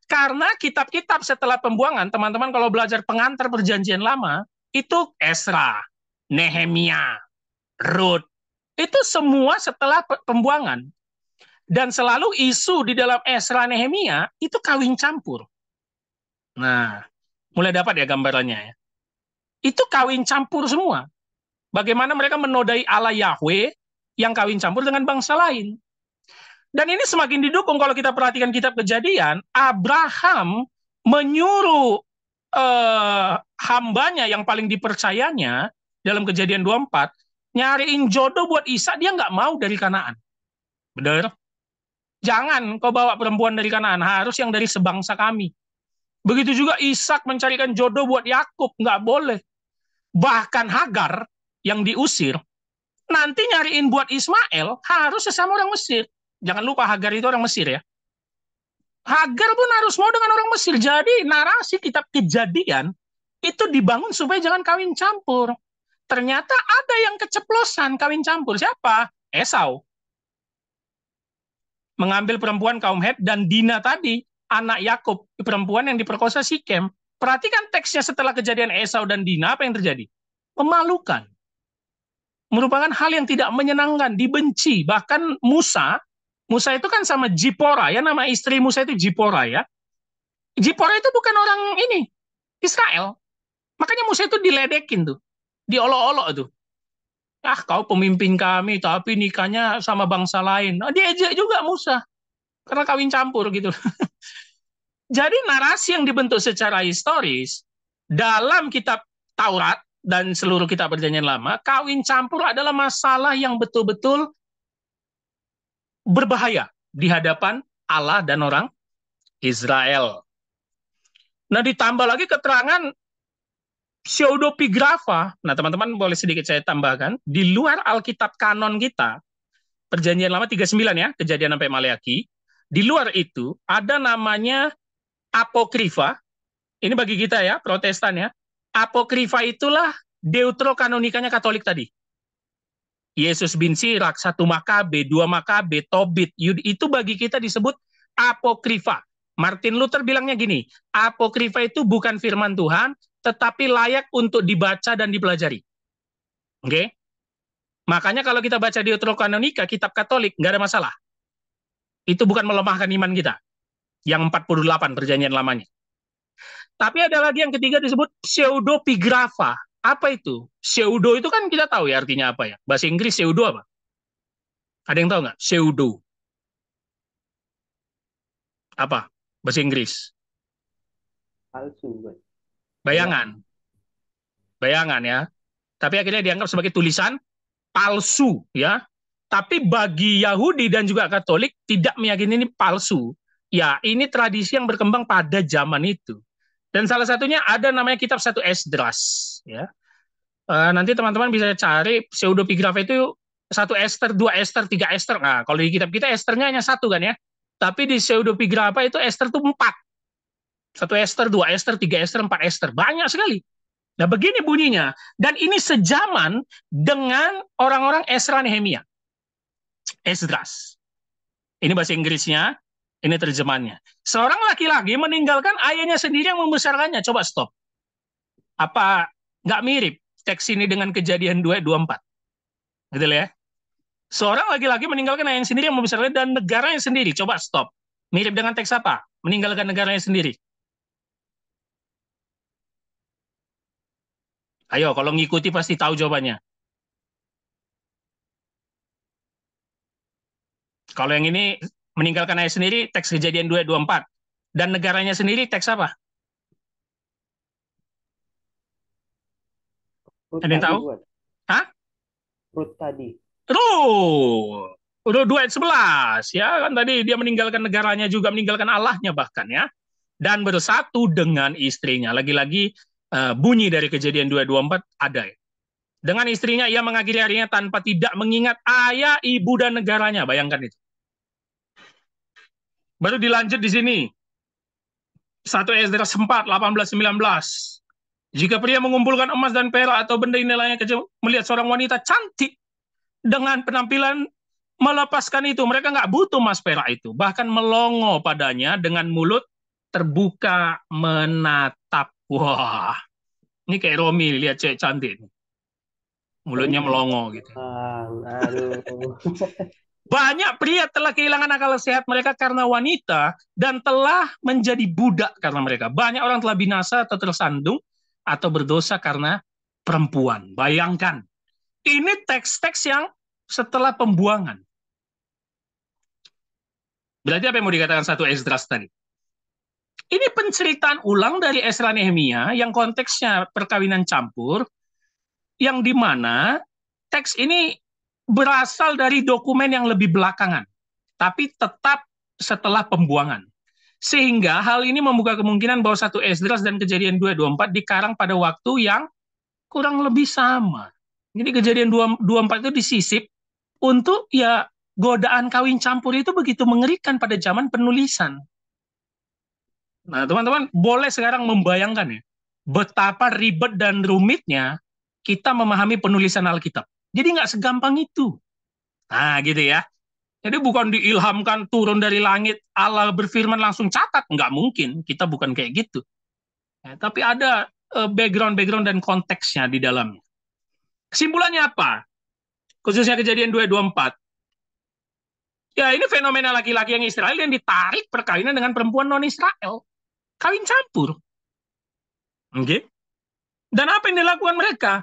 Karena kitab-kitab setelah pembuangan, teman-teman kalau belajar pengantar perjanjian lama, itu Esra, Nehemia, Rut, itu semua setelah pembuangan. Dan selalu isu di dalam Esra, Nehemia itu kawin campur. Nah, mulai dapat ya gambarannya ya. Itu kawin campur semua. Bagaimana mereka menodai Allah Yahweh yang kawin campur dengan bangsa lain. Dan ini semakin didukung kalau kita perhatikan kitab Kejadian, Abraham menyuruh hambanya yang paling dipercayanya dalam Kejadian 24, nyariin jodoh buat Ishak, dia nggak mau dari Kanaan. Benar? Jangan kau bawa perempuan dari Kanaan, harus yang dari sebangsa kami. Begitu juga Ishak mencarikan jodoh buat Yakub, nggak boleh. Bahkan Hagar yang diusir, nanti nyariin buat Ismail harus sesama orang Mesir. Jangan lupa Hagar itu orang Mesir ya. Hagar pun harus mau dengan orang Mesir. Jadi narasi kitab Kejadian itu dibangun supaya jangan kawin campur. Ternyata ada yang keceplosan kawin campur. Siapa? Esau. Mengambil perempuan kaum Het dan Dina tadi, anak Yakub, perempuan yang diperkosa Sikem. Perhatikan teksnya setelah kejadian Esau dan Dina, apa yang terjadi? Memalukan. Merupakan hal yang tidak menyenangkan, dibenci. Bahkan Musa itu kan sama Jipora, ya, nama istri Musa itu Jipora ya. Jipora itu bukan orang ini, Israel. Makanya Musa itu diledekin tuh, diolok-olok tuh. Ah, kau pemimpin kami, tapi nikahnya sama bangsa lain. Nah, diejek juga Musa, karena kawin campur gitu. Jadi narasi yang dibentuk secara historis dalam kitab Taurat dan seluruh kitab Perjanjian Lama, kawin campur adalah masalah yang betul-betul berbahaya di hadapan Allah dan orang Israel. Nah, ditambah lagi keterangan pseudepigrafa. Nah, teman-teman boleh sedikit saya tambahkan, di luar Alkitab kanon kita, Perjanjian Lama 39 ya, Kejadian sampai Maleaki, di luar itu ada namanya apokrifa. Ini bagi kita ya, Protestan ya. Apokrifa itulah deuterokanonikanya Katolik tadi. Yesus bin Sirak, 1 Makabe, 2 Makabe, Tobit, Yud, itu bagi kita disebut apokrifa. Martin Luther bilangnya gini, apokrifa itu bukan firman Tuhan, tetapi layak untuk dibaca dan dipelajari. Oke? Makanya kalau kita baca Deuterokanonika, kitab Katolik, nggak ada masalah. Itu bukan melemahkan iman kita. Yang 48 Perjanjian Lamanya. Tapi ada lagi yang ketiga disebut pseudepigrafa. Apa itu? Pseudo itu kan kita tahu ya artinya apa ya. Bahasa Inggris pseudo apa? Ada yang tahu nggak? Pseudo. Apa? Bahasa Inggris. Palsu. Bayangan. Bayangan ya. Tapi akhirnya dianggap sebagai tulisan palsu ya. Tapi bagi Yahudi dan juga Katolik tidak meyakini ini palsu. Ya, ini tradisi yang berkembang pada zaman itu. Dan salah satunya ada namanya kitab 1 Esdras ya. Nanti teman-teman bisa cari pseudepigrafa itu 1 Ester, 2 Ester, 3 Ester. Nah, kalau di kitab kita Esternya hanya 1 kan ya. Tapi di pseudepigrafa itu Ester itu 4. 1 Ester, 2 Ester, 3 Ester, 4 Ester. Banyak sekali. Nah, begini bunyinya. Dan ini sejaman dengan orang-orang Ezra Nehemia. Esdras. Ini bahasa Inggrisnya, ini terjemahannya. Seorang laki-laki meninggalkan ayahnya sendiri yang membesarkannya. Coba stop. Apa nggak mirip teks ini dengan Kejadian 2:24? Gitu ya. Seorang laki-laki meninggalkan ayahnya sendiri yang membesarkannya dan negaranya sendiri. Coba stop. Mirip dengan teks apa? Meninggalkan negaranya sendiri. Ayo, kalau ngikuti pasti tahu jawabannya. Kalau yang ini meninggalkan ayah sendiri, teks Kejadian 2:24. Dan negaranya sendiri, teks apa? Ada yang tahu? Hah? Rut tadi. Rut. Udah 2:11 ya kan tadi dia meninggalkan negaranya juga meninggalkan Allahnya bahkan ya dan bersatu dengan istrinya. Lagi-lagi bunyi dari Kejadian 2:24 ada ya. Dengan istrinya ia mengakhiri harinya tanpa tidak mengingat ayah, ibu dan negaranya. Bayangkan itu. Baru dilanjut di sini. 1 Esdras 4, 18-19. Jika pria mengumpulkan emas dan perak atau benda nilainya kecil melihat seorang wanita cantik dengan penampilan melepaskan itu, mereka nggak butuh emas perak itu, bahkan melongo padanya dengan mulut terbuka menatap. Wah, ini kayak Romi lihat cewek cantik, mulutnya melongo gitu. Aduh. Banyak pria telah kehilangan akal sehat mereka karena wanita dan telah menjadi budak karena mereka. Banyak orang telah binasa atau tersandung atau berdosa karena perempuan. Bayangkan, ini teks-teks yang setelah pembuangan. Berarti apa yang mau dikatakan 1 Esdras tadi? Ini penceritaan ulang dari Ezra Nehemia yang konteksnya perkawinan campur, yang dimana teks ini berasal dari dokumen yang lebih belakangan, tapi tetap setelah pembuangan. Sehingga hal ini membuka kemungkinan bahwa 1 Esdras dan Kejadian 2:24 dikarang pada waktu yang kurang lebih sama. Jadi Kejadian 2:24 itu disisip untuk ya godaan kawin campur itu begitu mengerikan pada zaman penulisan. Nah, teman-teman boleh sekarang membayangkan ya, betapa ribet dan rumitnya kita memahami penulisan Alkitab. Jadi nggak segampang itu. Nah, gitu ya. Jadi bukan diilhamkan turun dari langit, Allah berfirman langsung catat. Nggak mungkin, kita bukan kayak gitu. Ya, tapi ada background dan konteksnya di dalamnya. Kesimpulannya apa? Khususnya Kejadian 2:24. Ya, ini fenomena laki-laki yang Israel yang ditarik perkawinan dengan perempuan non-Israel. Kawin campur. Oke. Dan apa yang dilakukan mereka?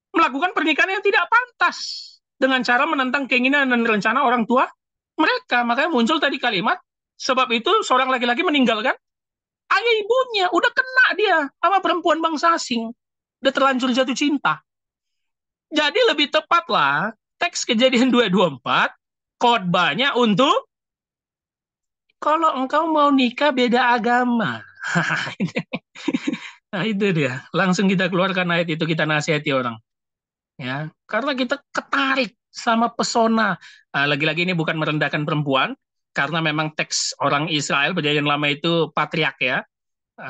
Melakukan pernikahan yang tidak pantas dengan cara menentang keinginan dan rencana orang tua mereka. Makanya muncul tadi kalimat, sebab itu seorang laki-laki meninggalkan ayah ibunya. Udah kena dia sama perempuan bangsa asing. udah terlanjur jatuh cinta. Jadi lebih tepatlah teks Kejadian 2:24 khotbahnya untuk kalau engkau mau nikah beda agama. Nah itu dia. Langsung kita keluarkan ayat itu, kita nasihati orang. Ya, karena kita ketarik sama pesona. Lagi-lagi ini bukan merendahkan perempuan, karena memang teks orang Israel Perjanjian Lama itu patriark ya.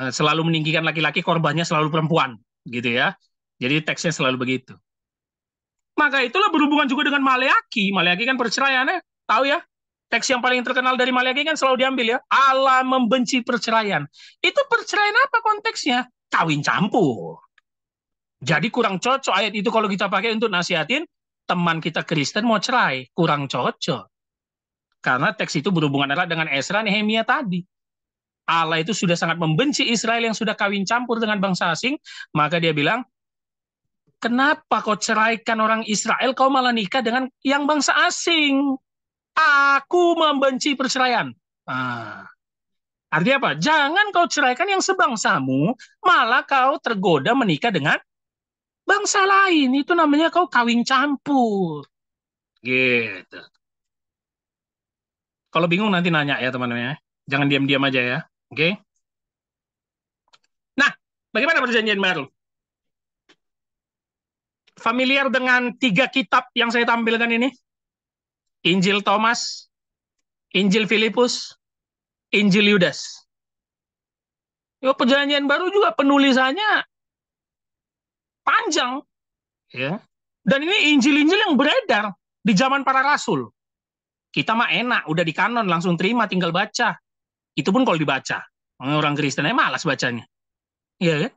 Selalu meninggikan laki-laki, korbannya selalu perempuan, gitu ya. Jadi teksnya selalu begitu. Maka itulah berhubungan juga dengan Maleaki. Maleaki kan perceraiannya, tahu ya? Teks yang paling terkenal dari Maleaki kan selalu diambil ya. Allah membenci perceraian. Itu perceraian apa konteksnya? Kawin campur. Jadi kurang cocok ayat itu kalau kita pakai untuk nasihatin teman kita Kristen mau cerai. Kurang cocok. Karena teks itu berhubungan erat dengan Ezra Nehemia tadi. Allah itu sudah sangat membenci Israel yang sudah kawin campur dengan bangsa asing. Maka dia bilang, kenapa kau ceraikan orang Israel, kau malah nikah dengan yang bangsa asing? Aku membenci perceraian. Artinya apa? Jangan kau ceraikan yang sebangsamu, malah kau tergoda menikah dengan bangsa lain. Itu namanya kau kawin campur. Gitu. Kalau bingung nanti nanya ya teman-teman. Jangan diam-diam aja ya. Oke? Nah, bagaimana perjanjian baru? Familiar dengan 3 kitab yang saya tampilkan ini? Injil Thomas, Injil Filipus, Injil Yudas. Ya, perjanjian baru juga penulisannya panjang. Ya. Dan ini Injil-Injil yang beredar di zaman para rasul. Kita mah enak, udah di kanon, langsung terima, tinggal baca. Itu pun kalau dibaca. Orang Kristennya malas bacanya. Iya kan?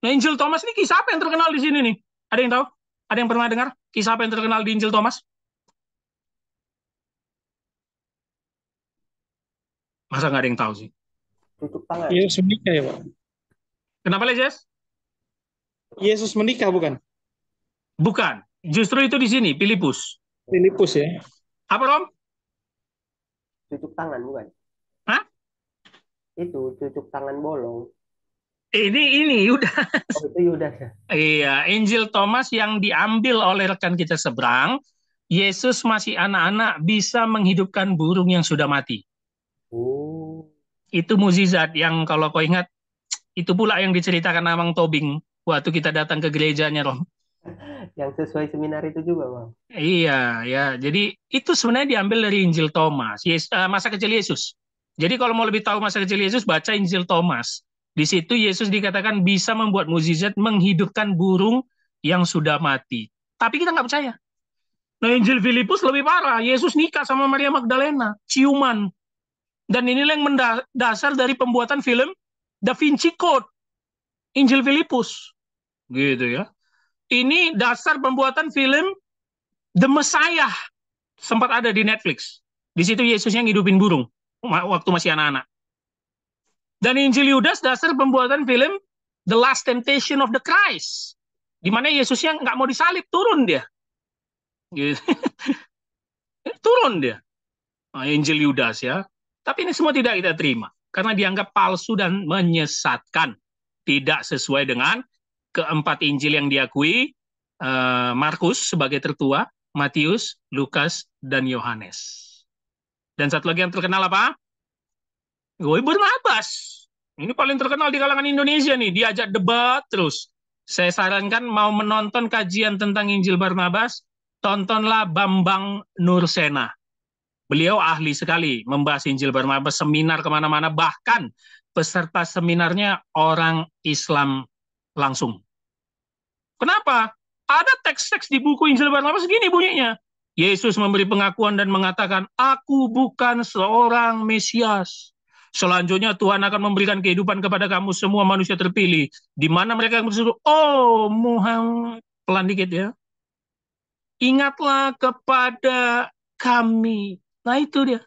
Nah, Injil Thomas ini kisah apa yang terkenal di sini nih? Ada yang tahu? Ada yang pernah dengar kisah apa yang terkenal di Injil Thomas? Masa nggak ada yang tahu sih? Tutup tangan. Yesus menikah ya, Pak? Kenapa, Lejes? Yesus menikah bukan? Bukan. Justru itu di sini, Filipus. Filipus ya. Apa, Rom? Cucuk tangan bukan? Hah? Itu cucuk tangan bolong. Ini udah. Oh, itu Yudas ya? Iya, Injil Thomas yang diambil oleh rekan kita seberang, Yesus masih anak-anak bisa menghidupkan burung yang sudah mati. Oh. Itu mukjizat yang kalau kau ingat, itu pula yang diceritakan Amang Tobing waktu kita datang ke gerejanya, Rom. Yang sesuai seminar itu juga, Bang. Iya, ya. Jadi itu sebenarnya diambil dari Injil Thomas, masa kecil Yesus. Jadi kalau mau lebih tahu masa kecil Yesus, baca Injil Thomas. Di situ Yesus dikatakan bisa membuat mukjizat menghidupkan burung yang sudah mati. Tapi kita nggak percaya. Nah, Injil Filipus lebih parah. Yesus nikah sama Maria Magdalena, ciuman. Dan inilah yang mendasar dari pembuatan film Da Vinci Code, Injil Filipus. Gitu ya. Ini dasar pembuatan film The Messiah. Sempat ada di Netflix. Di situ Yesusnya ngidupin burung waktu masih anak-anak. Dan Injil Yudas dasar pembuatan film The Last Temptation of the Christ, di mana Yesusnya nggak mau disalib, turun dia. Gitu. Turun dia. Nah, Injil Yudas ya. Tapi ini semua tidak kita terima. Karena dianggap palsu dan menyesatkan. Tidak sesuai dengan keempat Injil yang diakui Markus sebagai tertua, Matius, Lukas, dan Yohanes. Dan satu lagi yang terkenal apa? Barnabas. Ini paling terkenal di kalangan Indonesia nih. Diajak debat terus. Saya sarankan mau menonton kajian tentang Injil Barnabas, tontonlah Bambang Nursena. Beliau ahli sekali membahas Injil Barnabas, seminar kemana-mana, bahkan peserta seminarnya orang Islam langsung. Kenapa? Ada teks-teks di buku Injil Barnabas gini bunyinya. Yesus memberi pengakuan dan mengatakan, aku bukan seorang Mesias. Selanjutnya Tuhan akan memberikan kehidupan kepada kamu semua manusia terpilih. Di mana mereka berseru, oh Muhammad, pelan dikit ya. Ingatlah kepada kami. Nah itu dia.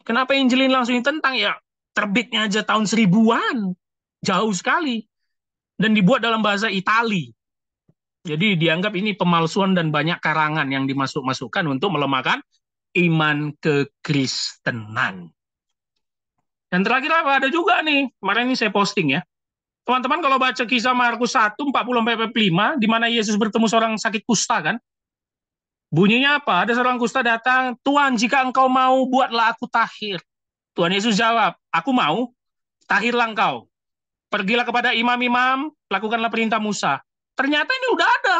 Kenapa Injil ini langsung ditentang ya? Terbitnya aja tahun 1000-an. Jauh sekali. Dan dibuat dalam bahasa Itali. Jadi dianggap ini pemalsuan dan banyak karangan yang dimasuk-masukkan untuk melemahkan iman kekristenan. Dan terakhir apa? Ada juga nih, kemarin ini saya posting ya. Teman-teman kalau baca kisah Markus 1, 40-45, di mana Yesus bertemu seorang sakit kusta kan, bunyinya apa? Ada seorang kusta datang, Tuhan jika engkau mau buatlah aku tahir. Tuhan Yesus jawab, aku mau, tahirlah engkau. Pergilah kepada imam-imam, lakukanlah perintah Musa. Ternyata ini udah ada.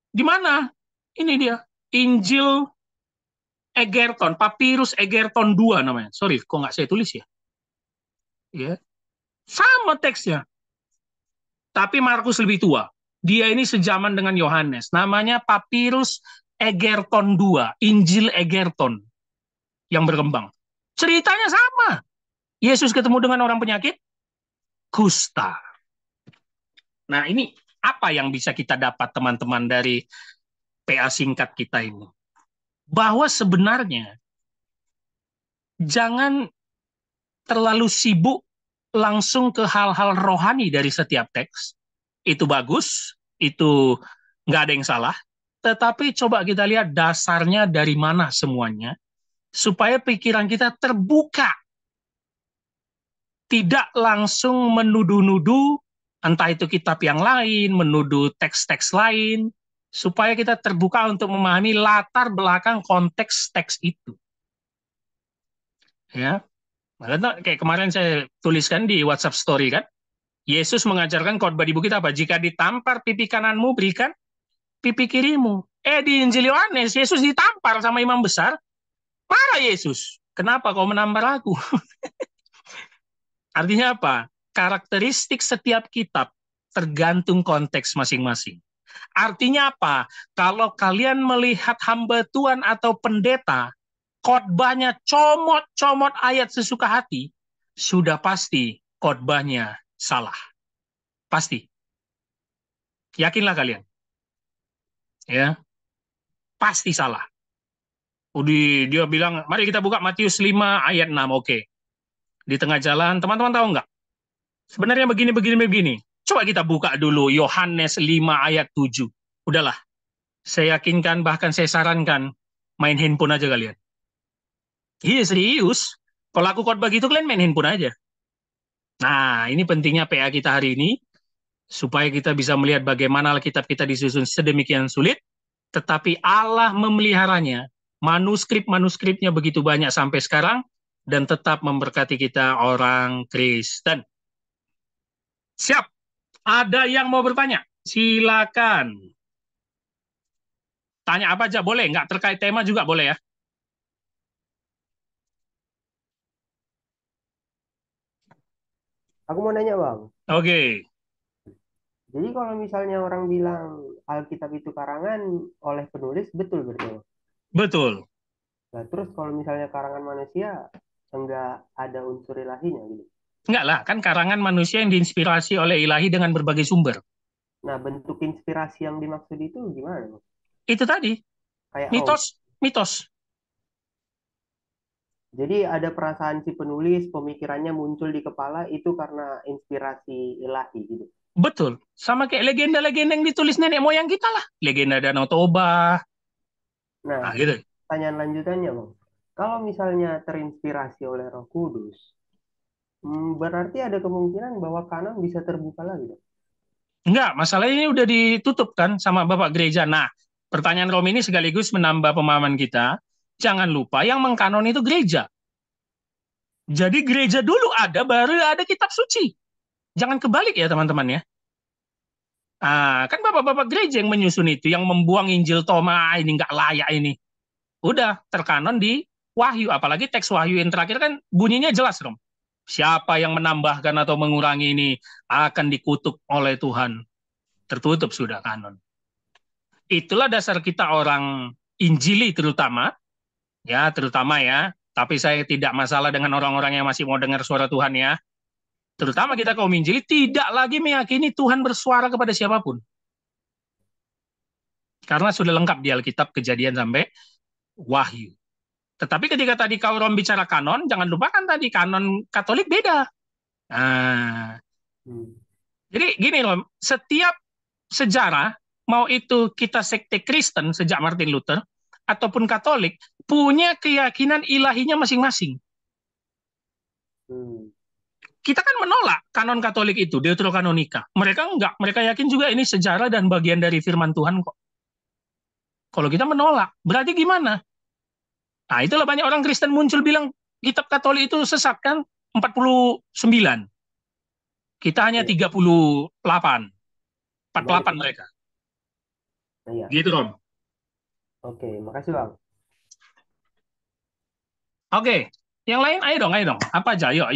Di mana? Ini dia. Injil Egerton, Papirus Egerton 2 namanya. Sorry, kok nggak saya tulis ya? Ya. Sama teksnya. Tapi Markus lebih tua. Dia ini sejaman dengan Yohanes. Namanya Papirus Egerton 2, Injil Egerton yang berkembang. Ceritanya sama. Yesus ketemu dengan orang penyakit kusta. Nah, ini apa yang bisa kita dapat teman-teman dari PA singkat kita ini? Bahwa sebenarnya jangan terlalu sibuk langsung ke hal-hal rohani dari setiap teks. Itu bagus, itu nggak ada yang salah. Tetapi coba kita lihat dasarnya dari mana semuanya, supaya pikiran kita terbuka. Tidak langsung menuduh-nuduh, entah itu kitab yang lain, menuduh teks-teks lain, supaya kita terbuka untuk memahami latar belakang konteks teks itu. Ya, makanya kayak kemarin saya tuliskan di WhatsApp Story kan, Yesus mengajarkan khotbah di bukit apa? Jika ditampar pipi kananmu, berikan pipi kirimu. Di Injil Yohanes, Yesus ditampar sama imam besar. Marah Yesus. Kenapa kau menampar aku? Artinya apa? Karakteristik setiap kitab tergantung konteks masing-masing. Artinya apa? Kalau kalian melihat hamba Tuhan atau pendeta, khotbahnya comot-comot ayat sesuka hati, sudah pasti khotbahnya salah. Pasti. Yakinlah kalian. Ya. Pasti salah. Dia bilang, mari kita buka Matius 5 ayat 6. Oke. Di tengah jalan, teman-teman tahu nggak? Sebenarnya begini. Coba kita buka dulu Yohanes 5 ayat 7. Udahlah. Saya yakinkan, bahkan saya sarankan, main handphone aja kalian. Iya serius. Kalau aku khotbah gitu, kalian main handphone aja. Nah, ini pentingnya PA kita hari ini, supaya kita bisa melihat bagaimana Alkitab kita disusun sedemikian sulit, tetapi Allah memeliharanya. Manuskrip-manuskripnya begitu banyak sampai sekarang, dan tetap memberkati kita orang Kristen. Siap. Ada yang mau bertanya? Silakan. Tanya apa aja boleh, nggak terkait tema juga boleh ya. Aku mau nanya Bang. Oke. Jadi kalau misalnya orang bilang Alkitab itu karangan oleh penulis, betul berarti? Betul. Nah, terus kalau misalnya karangan manusia, enggak ada unsur ilahinya gitu. Enggak lah, kan karangan manusia yang diinspirasi oleh ilahi dengan berbagai sumber. Nah, bentuk inspirasi yang dimaksud itu gimana? Itu tadi, Kayak mitos. Jadi ada perasaan si penulis, pemikirannya muncul di kepala, itu karena inspirasi ilahi gitu. Betul, sama kayak legenda-legenda yang ditulis nenek moyang kita lah. Legenda Danau Toba. Nah, gitu. Pertanyaan lanjutannya Bang. Kalau misalnya terinspirasi oleh Roh Kudus, berarti ada kemungkinan bahwa kanon bisa terbuka lagi dong? Enggak, masalahnya ini udah ditutup kan sama Bapak Gereja. Nah, pertanyaan Romi ini sekaligus menambah pemahaman kita. Jangan lupa yang mengkanon itu gereja. Jadi gereja dulu ada, baru ada kitab suci. Jangan kebalik ya teman-teman ya. Kan bapak-bapak gereja yang menyusun itu, yang membuang Injil Toma, ini nggak layak ini. Udah terkanon di Wahyu, apalagi teks Wahyu yang terakhir kan bunyinya jelas dong. Siapa yang menambahkan atau mengurangi ini akan dikutuk oleh Tuhan. Tertutup sudah kanon. Itulah dasar kita orang Injili terutama ya. Tapi saya tidak masalah dengan orang-orang yang masih mau dengar suara Tuhan ya. Terutama kita kaum Injili tidak lagi meyakini Tuhan bersuara kepada siapapun. Karena sudah lengkap di Alkitab Kejadian sampai Wahyu. Tetapi ketika tadi kau Rom bicara kanon, jangan lupakan tadi kanon Katolik beda. Jadi gini Rom, setiap sejarah, mau itu kita sekte Kristen sejak Martin Luther, ataupun Katolik, punya keyakinan ilahinya masing-masing. kita kan menolak kanon Katolik itu, Deuterokanonika. Mereka enggak, mereka yakin juga ini sejarah dan bagian dari firman Tuhan kok. Kalau kita menolak, berarti gimana? Nah, itulah banyak orang Kristen muncul bilang kitab Katolik itu sesat kan 49. Kita hanya 38. 48 mereka. Iya. Gitu, Rom. Oke, makasih Bang. Oke, yang lain ayo dong. Apa aja? Ayo.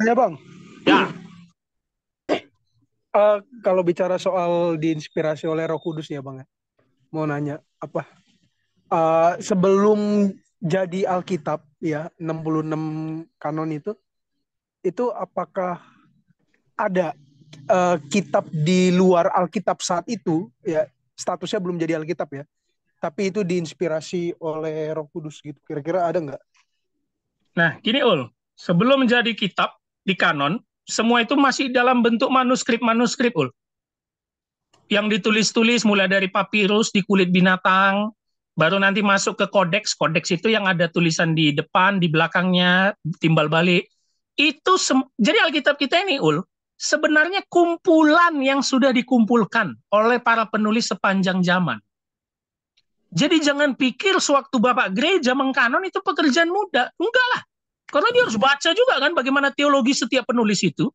Ya Bang, Ya, kalau bicara soal diinspirasi oleh Roh Kudus ya Bang, ya. Mau nanya apa? Sebelum jadi Alkitab ya 66 kanon itu apakah ada kitab di luar Alkitab saat itu ya, statusnya belum jadi Alkitab ya, tapi itu diinspirasi oleh Roh Kudus gitu, kira-kira ada nggak? nah gini Ul, sebelum menjadi kitab di kanon, semua itu masih dalam bentuk manuskrip Ul. Yang ditulis-tulis mulai dari papirus di kulit binatang, baru nanti masuk ke kodeks. Kodeks itu yang ada tulisan di depan, di belakangnya, timbal balik. Itu jadi Alkitab kita ini Ul, sebenarnya kumpulan yang sudah dikumpulkan oleh para penulis sepanjang zaman. Jadi jangan pikir sewaktu Bapak gereja mengkanon itu pekerjaan mudah. Enggak lah. Karena dia harus baca juga kan bagaimana teologi setiap penulis itu.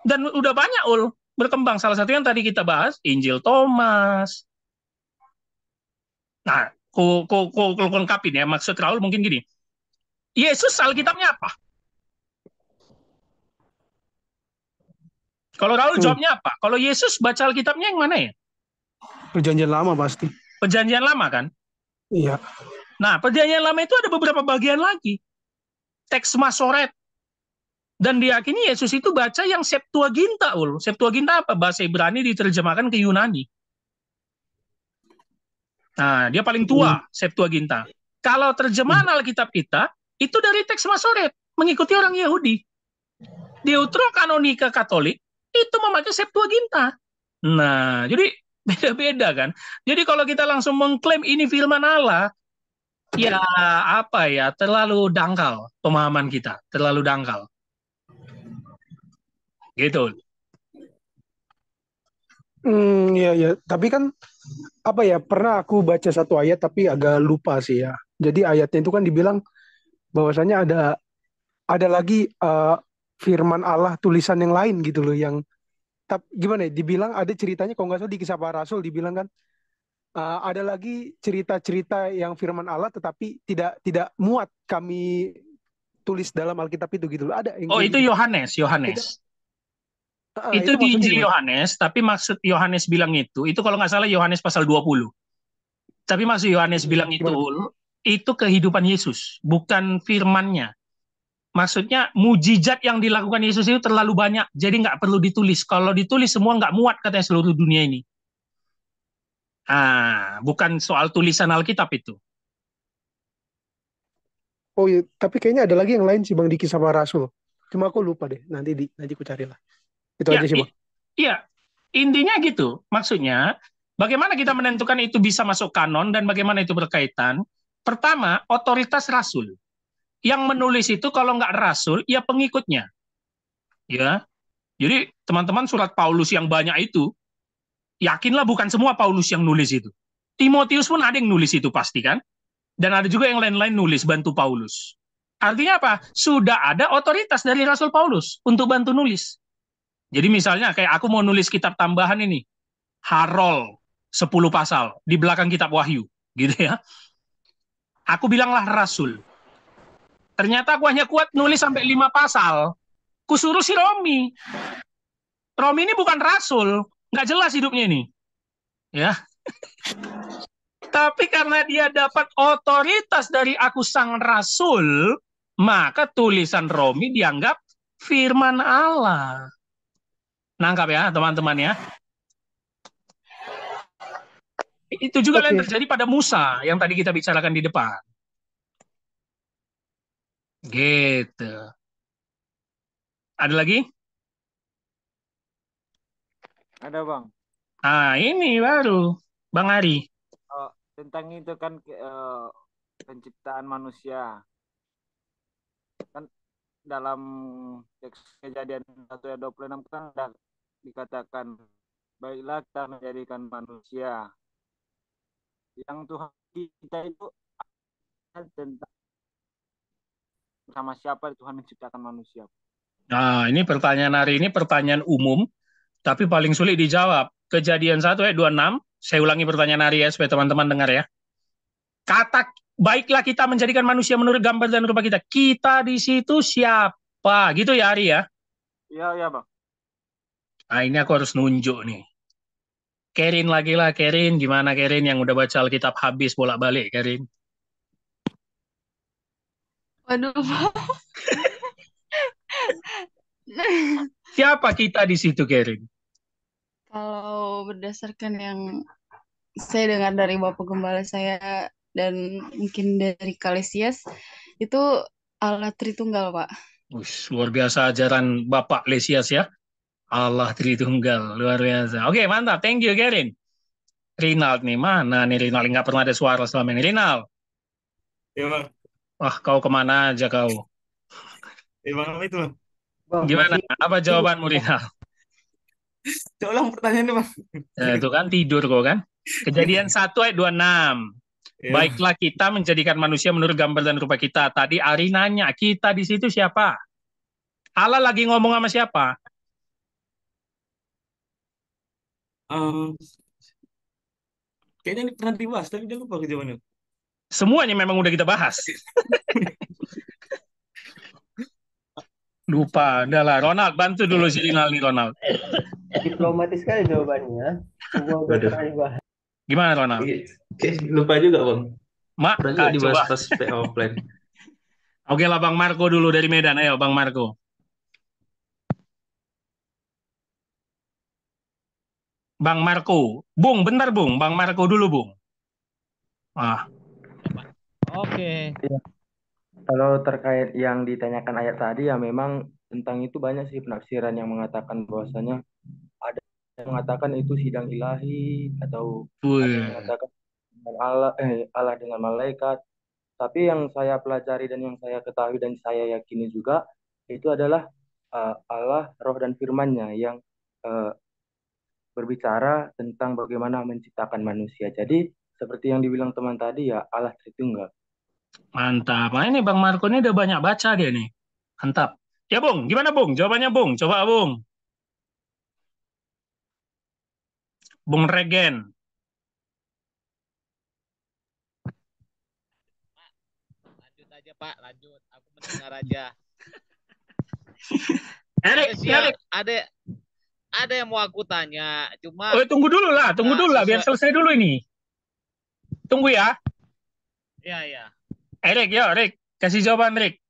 Dan udah banyak Ul berkembang. Salah satu yang tadi kita bahas, Injil Thomas. Nah, ku lengkapin ya. Maksud Raul mungkin gini. Yesus Alkitabnya apa? Kalau Raul jawabnya apa? Kalau Yesus baca Alkitabnya yang mana ya? Perjanjian Lama pasti. Perjanjian Lama kan? Iya. Nah, Perjanjian Lama itu ada beberapa bagian lagi. Teks Masoret. Dan diyakini Yesus itu baca yang Septuaginta, Ul. Septuaginta apa? Bahasa Ibrani diterjemahkan ke Yunani. Nah, dia paling tua, Septuaginta. Kalau terjemahan Alkitab kita, itu dari teks Masoret, mengikuti orang Yahudi. Deuterokanonika Katolik, itu memakai Septuaginta. Nah, jadi beda-beda kan. Jadi kalau kita langsung mengklaim ini firman Allah, ya apa ya, terlalu dangkal pemahaman kita, terlalu dangkal. Gitu. Iya. Tapi kan apa ya? Pernah aku baca satu ayat tapi agak lupa sih ya. Jadi ayatnya itu kan dibilang bahwasanya ada lagi firman Allah tulisan yang lain gitu loh, yang gimana ya? Dibilang ada ceritanya, kalau nggak salah di Kisah Para Rasul dibilang kan ada lagi cerita-cerita yang firman Allah tetapi tidak muat kami tulis dalam Alkitab itu gitu loh. Ada yang Oh, kayak itu gitu. Yohanes. Itu Itu di maksudnya Injil gimana? Yohanes, tapi maksud Yohanes bilang itu kalau nggak salah Yohanes pasal 20. Tapi maksud Yohanes bilang Gimana? itu kehidupan Yesus, bukan firmannya. Maksudnya mujizat yang dilakukan Yesus itu terlalu banyak, jadi nggak perlu ditulis. Kalau ditulis semua nggak muat katanya seluruh dunia ini. Bukan soal tulisan Alkitab itu. Oh iya, tapi kayaknya ada lagi yang lain sih Bang di Kisah Para Rasul. Cuma aku lupa deh. Nanti aku carilah. Itu Ya, aja sih Bang. iya. Intinya gitu. Maksudnya, bagaimana kita menentukan itu bisa masuk kanon dan bagaimana itu berkaitan? Pertama, otoritas rasul. Yang menulis itu kalau nggak rasul, ya pengikutnya. Ya. Jadi teman-teman surat Paulus yang banyak itu, yakinlah bukan semua Paulus yang nulis itu. Timotius pun ada yang nulis itu pasti kan? Dan ada juga yang lain-lain nulis bantu Paulus. Artinya apa? Sudah ada otoritas dari Rasul Paulus untuk bantu nulis. Jadi misalnya kayak aku mau nulis kitab tambahan ini, Harol 10 pasal di belakang kitab Wahyu, gitu ya. Aku bilanglah Rasul. Ternyata aku hanya kuat nulis sampai 5 pasal. Kusuruh si Romi. Romi ini bukan Rasul, nggak jelas hidupnya ini. Ya. Tapi karena dia dapat otoritas dari aku sang Rasul, maka tulisan Romi dianggap firman Allah. Nangkap ya teman-teman ya. Itu juga yang terjadi pada Musa yang tadi kita bicarakan di depan. Gitu. Ada lagi? Ada Bang. Ini baru Bang Ari. Tentang itu kan penciptaan manusia. Kan dalam teks Kejadian 1 ayat 26 kan ada dikatakan, baiklah kita menjadikan manusia. Yang Tuhan kita itu tentang sama siapa Tuhan menciptakan manusia. Nah, ini pertanyaan hari ini pertanyaan umum, tapi paling sulit dijawab. Kejadian 1 ayat 26, saya ulangi pertanyaan hari ya, supaya teman-teman dengar ya. Kata, baiklah kita menjadikan manusia menurut gambar dan rupa kita. Kita di situ siapa? Gitu ya, Ari ya? Iya, Bang. Nah, ini aku harus nunjuk nih. Kerin lagi lah, Kerin. Gimana Kerin yang udah baca Alkitab habis bolak-balik, Kerin? Waduh, Pak. Siapa kita di situ, Kerin? Kalau berdasarkan yang saya dengar dari Bapak Gembala saya dan mungkin dari Kalesias, itu Allah Tritunggal, Pak. Luar biasa ajaran Bapak Lesias ya. Allah Tritunggal, luar biasa. Oke, mantap. Thank you, Kerin. Rinald nih, mana nih Rinald? Nggak pernah ada suara selama ini. Rinald. Ya bang, Wah, kau kemana aja kau? ya bang apa itu bang? Gimana? Apa jawabanmu, Rinald? Coba ulang pertanyaannya bang. Ya, itu kan tidur kok kan. Kejadian 1 ayat 26. Ya. Baiklah kita menjadikan manusia menurut gambar dan rupa kita. Tadi Ari nanya, kita di situ siapa? Allah lagi ngomong sama siapa? Kayaknya ini pernah dibahas, tapi dia lupa jawabannya. Semuanya memang udah kita bahas. Lupa, udah lah. Ronald, bantu dulu si Rinald nih, Ronald. Diplomatis sekali jawabannya. Semua udah Waduh. pernah dibahas. Gimana, Ronald? Oke, lupa juga bang. Mak, Pernah juga dibahas coba. pas PA offline. Oke lah, Bang Marco dulu dari Medan. Ayo, Bang Marco. Bang Marco. Bung, bentar, Bung. Bang Marco dulu, Bung. Ah. Oke. Ya. Kalau terkait yang ditanyakan ayat tadi, ya memang tentang itu banyak sih penafsiran yang mengatakan bahwasanya ada yang mengatakan itu sidang ilahi, atau ada yang mengatakan Allah dengan malaikat. Tapi yang saya pelajari dan yang saya ketahui dan saya yakini juga itu adalah Allah, Roh dan Firman-Nya yang berbicara tentang bagaimana menciptakan manusia. Jadi seperti yang dibilang teman tadi, ya Allah Tritunggal. Mantap. Nah, ini Bang Marco ini udah banyak baca dia nih. Mantap. Ya, Bung. Gimana, Bung? Jawabannya, Bung. Coba, Bung. Bung Regen. Lanjut aja Pak, lanjut. Aku mendengar aja. Erik. Ada yang mau aku tanya, cuma. Oh, tunggu dulu lah, biar selesai dulu ini. Tunggu ya. Iya. Erik, ya, Erik. Kasih jawaban, Erik.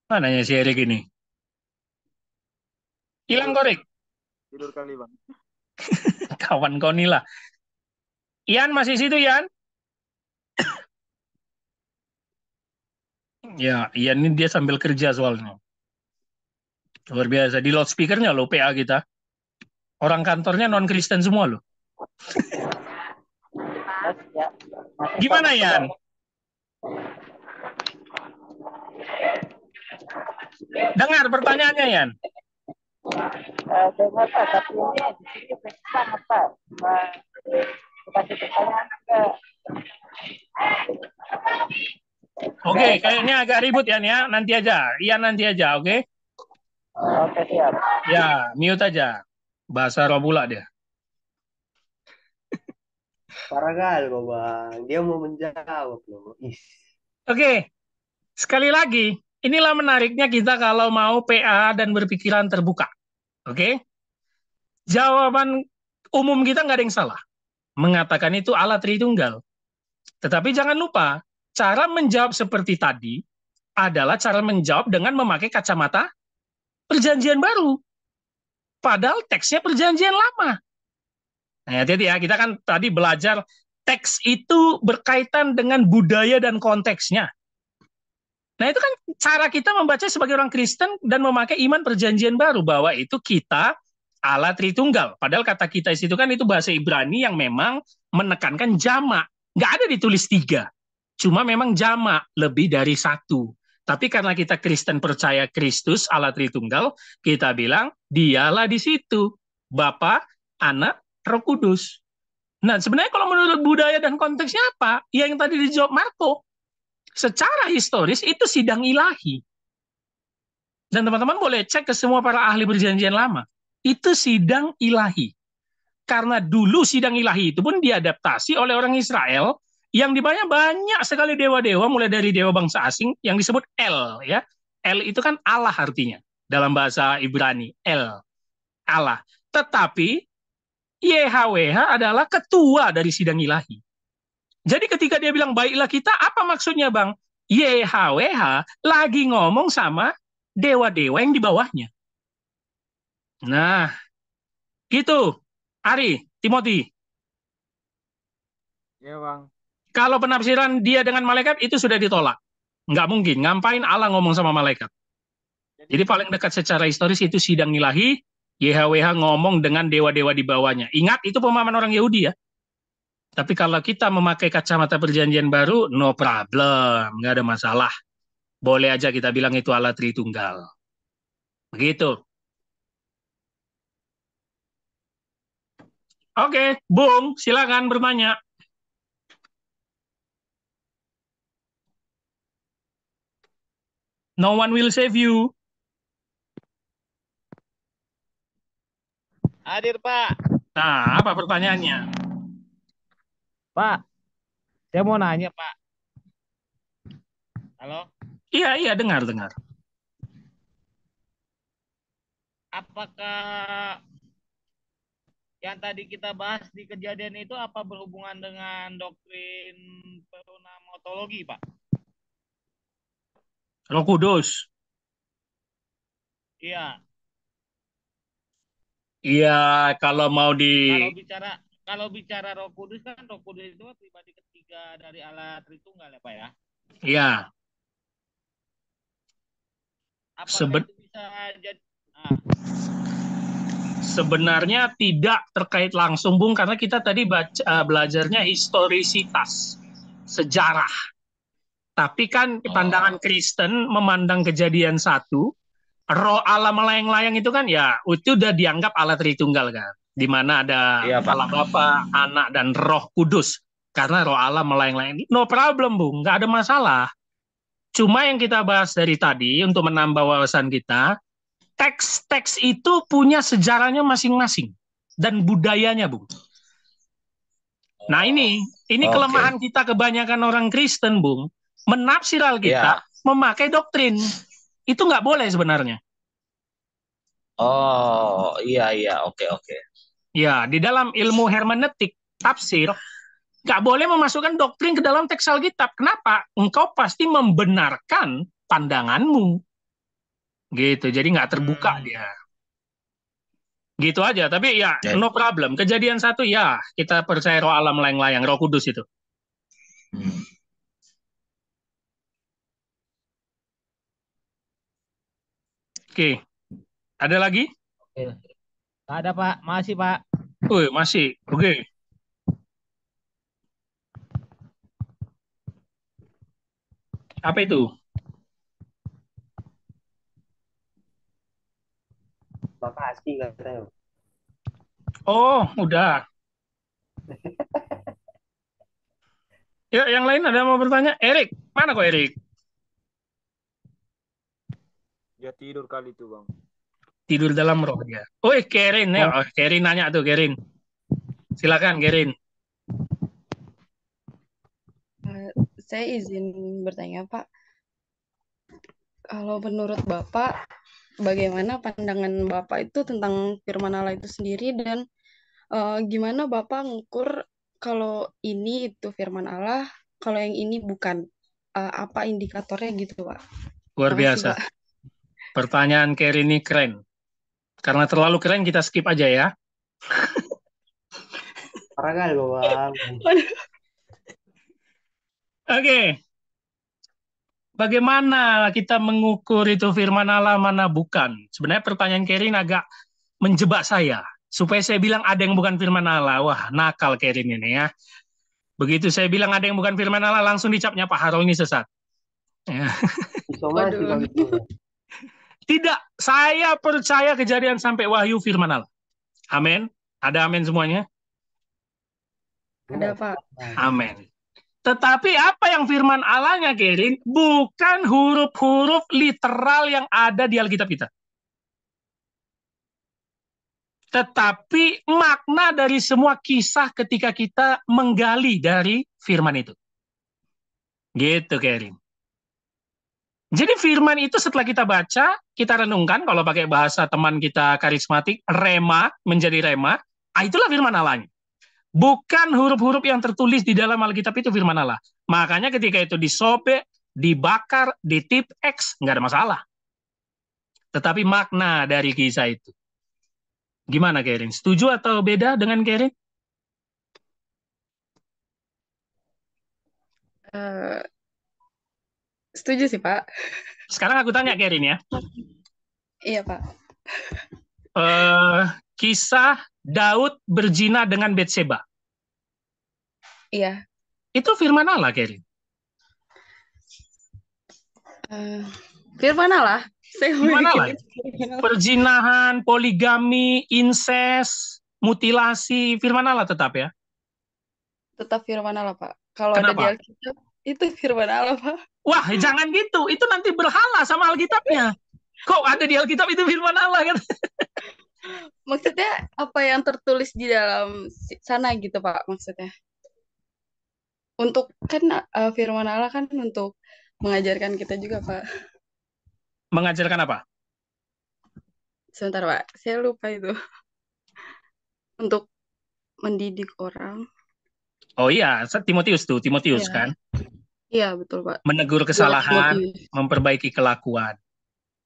Mananya si Erik ini? Hilang kok, Erik. Tidur kali bang. Kawan kau nih lah. Ian masih situ, Ian? Ya, Ian ini dia sambil kerja soalnya. Luar biasa. Di loudspeakernya loh PA kita. Orang kantornya non-Kristen semua loh. Gimana, Ian? Dengar pertanyaannya, Ian. Dengar Pak, tapi ini di sini banget Pak. Kasih pertanyaan ke. Oke, kayaknya agak ribut ya, nanti aja. Ian nanti aja, oke? Oke, siap. Ya, mute aja. Bahasa roh pula dia. Paragal kok bang, dia mau menjawab loh. Oke, sekali lagi, inilah menariknya kita kalau mau PA dan berpikiran terbuka. Oke? Jawaban umum kita nggak ada yang salah. Mengatakan itu Allah Tritunggal. Tetapi jangan lupa, cara menjawab seperti tadi adalah cara menjawab dengan memakai kacamata Perjanjian Baru. Padahal teksnya Perjanjian Lama. Nah, hati-hati ya, kita kan tadi belajar teks itu berkaitan dengan budaya dan konteksnya. Nah, itu kan cara kita membaca sebagai orang Kristen dan memakai iman Perjanjian Baru, bahwa itu kita Allah Tritunggal. Padahal kata kita itu kan itu bahasa Ibrani yang memang menekankan jamak. Nggak ada ditulis 3. Cuma memang jamak, lebih dari satu. Tapi karena kita Kristen percaya Kristus Allah Tritunggal, kita bilang dialah di situ. Bapa, Anak, Roh Kudus. Nah, sebenarnya kalau menurut budaya dan konteksnya apa? Ya yang tadi dijawab Marco. Secara historis itu sidang ilahi. Dan teman-teman boleh cek ke semua para ahli perjanjian lama. Itu sidang ilahi. Karena dulu sidang ilahi itu pun diadaptasi oleh orang Israel yang di banyak sekali dewa-dewa, mulai dari dewa bangsa asing yang disebut El, ya. El itu kan Allah artinya dalam bahasa Ibrani, El, Allah. Tetapi YHWH adalah ketua dari sidang ilahi. Jadi ketika dia bilang baiklah kita, apa maksudnya Bang? YHWH lagi ngomong sama dewa-dewa yang di bawahnya. Nah, gitu. Ari, Timothy. Ya bang. Kalau penafsiran dia dengan malaikat itu sudah ditolak. Nggak mungkin. Ngapain Allah ngomong sama malaikat? Jadi paling dekat secara historis itu sidang ilahi, YHWH ngomong dengan dewa-dewa di bawahnya. Ingat, itu pemahaman orang Yahudi ya. Tapi kalau kita memakai kacamata perjanjian baru, no problem. Nggak ada masalah. Boleh aja kita bilang itu Allah Tritunggal. Begitu. Oke, Bung, silakan bertanya. No one will save you. Hadir, Pak. Nah, apa pertanyaannya? Pak, saya mau nanya, Pak. Halo? Iya, dengar. Apakah yang tadi kita bahas di kejadian itu apa berhubungan dengan doktrin pneumatologi, Pak? Roh Kudus. Iya. Iya, kalau mau di... Kalau bicara Roh Kudus kan Roh Kudus itu pribadi ketiga dari Allah Tritunggal ya, Pak ya? Iya. Apakah itu bisa jadi... Sebenarnya tidak terkait langsung, Bung, karena kita tadi belajarnya historisitas, sejarah. Tapi kan pandangan Kristen memandang kejadian 1, roh Allah melayang-layang itu kan ya, itu udah dianggap Allah Tritunggal kan. Di mana ada Allah Bapa, Anak, dan Roh Kudus. Karena roh Allah melayang-layang. No problem, Bung. Nggak ada masalah. Cuma yang kita bahas dari tadi, untuk menambah wawasan kita, teks-teks itu punya sejarahnya masing-masing dan budayanya, Bung. Nah, ini kelemahan kita kebanyakan orang Kristen, Bung. Menafsir Alkitab, memakai doktrin. Itu nggak boleh sebenarnya. Oh, iya, oke. Ya, di dalam ilmu hermeneutik, tafsir, nggak boleh memasukkan doktrin ke dalam teks Alkitab. Kenapa? Engkau pasti membenarkan pandanganmu. Gitu, jadi nggak terbuka dia. Gitu aja, tapi ya no problem. Kejadian 1 ya, kita percaya roh Allah melayang-layang, Roh Kudus itu. Oke, ada lagi? Ada, Pak. Masih, Pak. Masih. Oke. Apa itu? Makasih katanya. Oh, udah. Ya, yang lain ada mau bertanya? Erik, mana kok Erik? Dia tidur kali itu bang. Tidur dalam roh dia. Kerin ya. Kerin nanya tuh, Kerin. Silakan, Kerin. Saya izin bertanya, Pak. Kalau menurut Bapak, bagaimana pandangan Bapak itu tentang firman Allah itu sendiri, dan gimana Bapak ngukur kalau ini itu firman Allah, kalau yang ini bukan? Apa indikatornya gitu, Pak? Luar biasa. Pak. Pertanyaan Kerin ini keren. Karena terlalu keren, kita skip aja ya. Parah Bang. Oke. Bagaimana kita mengukur itu firman Allah mana bukan? Sebenarnya pertanyaan Kerin agak menjebak saya. Supaya saya bilang ada yang bukan firman Allah. Wah, nakal Kerin ini ya. Begitu saya bilang ada yang bukan firman Allah, langsung dicapnya Pak Harol ini sesat. Ya. Somasi kalau itu. Tidak, saya percaya Kejadian sampai Wahyu firman Allah. Amin. Ada amin semuanya? Ada, Pak. Amin. Tetapi apa yang firman Allahnya, Kerin? Bukan huruf-huruf literal yang ada di Alkitab kita. Tetapi makna dari semua kisah ketika kita menggali dari firman itu. Gitu, Kerin. Jadi firman itu setelah kita baca, kita renungkan, kalau pakai bahasa teman kita karismatik, rema, menjadi rema, itulah firman Allahnya. Bukan huruf-huruf yang tertulis di dalam Alkitab itu firman Allah. Makanya ketika itu disobek, dibakar, ditip X, nggak ada masalah. Tetapi makna dari kisah itu. Gimana, Kerin? Setuju atau beda dengan Kerin? Setuju sih, Pak. Sekarang aku tanya Kerin ya. Iya, Pak. Kisah Daud berzina dengan Betseba. Iya. Itu firman Allah, Kerin. Firman Allah. Firman Allah. Perzinahan, poligami, incest, mutilasi, firman Allah tetap ya? Tetap firman Allah, Pak. Kalau ada di Alkitab, itu firman Allah, Pak. Wah, jangan gitu. Itu nanti berhala sama Alkitabnya. Kok ada di Alkitab itu firman Allah kan? Maksudnya apa yang tertulis di dalam sana gitu, Pak, maksudnya. Untuk kan firman Allah kan untuk mengajarkan kita juga, Pak. Mengajarkan apa? Sebentar, Pak. Saya lupa itu. Untuk mendidik orang. Oh iya, Timotius tuh, Timotius ya. kan? Iya, betul, Pak. Menegur kesalahan, memperbaiki kelakuan.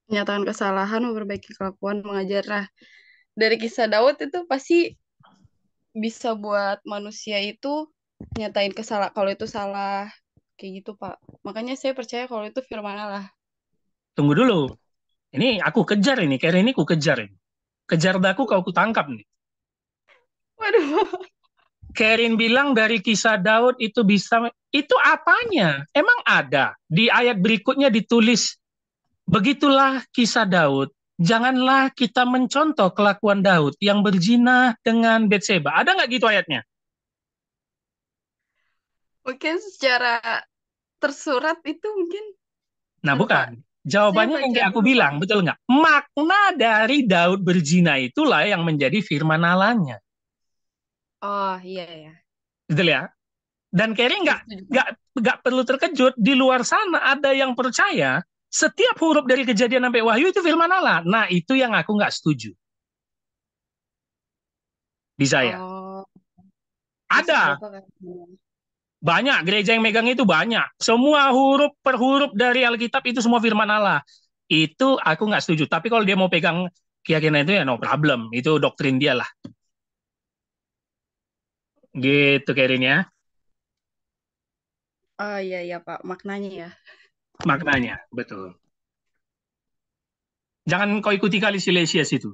Menyatakan kesalahan, memperbaiki kelakuan, mengajar. Nah, dari kisah Daud itu pasti bisa buat manusia itu nyatain kesalahan kalau itu salah kayak gitu, Pak. Makanya saya percaya kalau itu firman Allah. Tunggu dulu. Ini aku kejar ini, karena ini aku kejar ini. Kejar daku kau kutangkap nih. Waduh. Kerin bilang dari kisah Daud itu bisa, itu apanya? Emang ada? Di ayat berikutnya ditulis, begitulah kisah Daud. Janganlah kita mencontoh kelakuan Daud yang berzina dengan Betseba. Ada nggak gitu ayatnya? Mungkin secara tersurat itu mungkin. Nah, bukan. Jawabannya yang kayak aku bilang, betul nggak? Makna dari Daud berzina itulah yang menjadi firman Allahnya. Oh, iya ya. Betul ya? Dan Kerin nggak perlu terkejut, di luar sana ada yang percaya setiap huruf dari Kejadian sampai Wahyu itu firman Allah. Nah, itu yang aku nggak setuju. Di saya. Ada. Banyak, gereja yang megang itu banyak. Semua huruf per huruf dari Alkitab itu semua firman Allah. Itu aku nggak setuju. Tapi kalau dia mau pegang keyakinan itu ya no problem. Itu doktrin dia lah. Gitu, Kerin ya. Oh iya Pak, maknanya ya. Maknanya, betul. Jangan kau ikuti kali Silesias itu.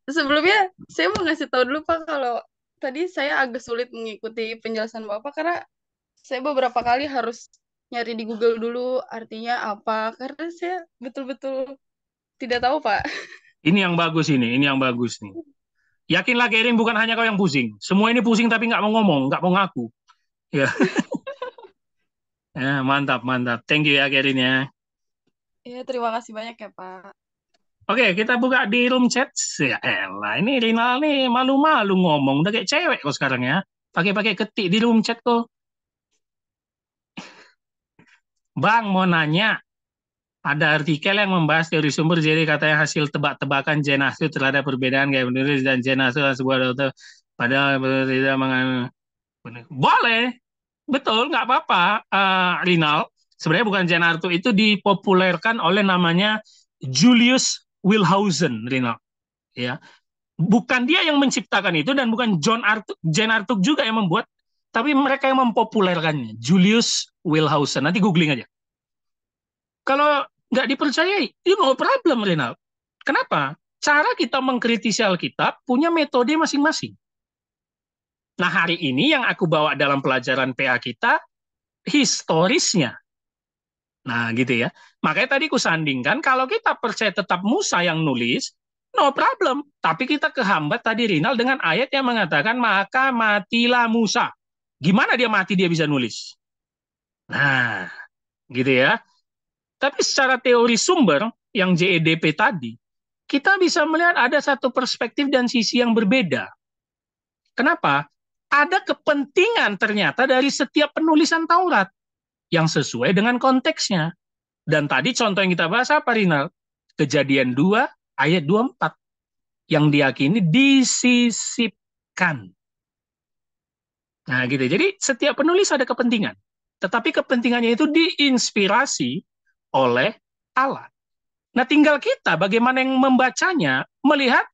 Sebelumnya saya mau ngasih tahu dulu Pak, kalau tadi saya agak sulit mengikuti penjelasan Bapak karena saya beberapa kali harus nyari di Google dulu artinya apa, karena saya betul-betul tidak tahu Pak. Ini yang bagus ini yang bagus nih. Yakinlah Kerin, bukan hanya kau yang pusing. Semua ini pusing tapi nggak mau ngomong, nggak mau ngaku. Ya. Ya, mantap. Thank you ya Kerin ya. Iya, terima kasih banyak ya Pak. Oke, kita buka di room chat. Ya elah, ini Rinal nih malu-malu ngomong. Udah kayak cewek kok sekarang ya. Pakai ketik di room chat kok. Bang, mau nanya. Ada artikel yang membahas teori sumber, jadi katanya hasil tebak-tebakan Genesis terhadap perbedaan gaya penulis dan Genesis sebuah dokter padahal tidak mengandung. Boleh, betul, nggak apa-apa, Rinal. Sebenarnya bukan Genesis, itu dipopulerkan oleh namanya Julius Wellhausen, Rinal. Ya, bukan dia yang menciptakan itu dan bukan Jane Arthur juga yang membuat, tapi mereka yang mempopulerkannya. Julius Wellhausen, nanti googling aja. Kalau nggak dipercayai, no problem, Renal. Kenapa? Cara kita mengkritisi Alkitab punya metode masing-masing. Nah, hari ini yang aku bawa dalam pelajaran PA kita, historisnya. Nah, gitu ya. Makanya tadi ku sandingkan, kalau kita percaya tetap Musa yang nulis, no problem. Tapi kita kehambat tadi Rinal dengan ayat yang mengatakan, maka matilah Musa. Gimana dia mati, dia bisa nulis? Nah, gitu ya. Tapi secara teori sumber, yang JEDP tadi, kita bisa melihat ada satu perspektif dan sisi yang berbeda. Kenapa? Ada kepentingan ternyata dari setiap penulisan Taurat yang sesuai dengan konteksnya. Dan tadi contoh yang kita bahas apa, Rinal? Kejadian 2 ayat 24 yang diyakini disisipkan. Nah, gitu. Jadi setiap penulis ada kepentingan. Tetapi kepentingannya itu diinspirasi oleh Allah. Nah, tinggal kita bagaimana yang membacanya, melihat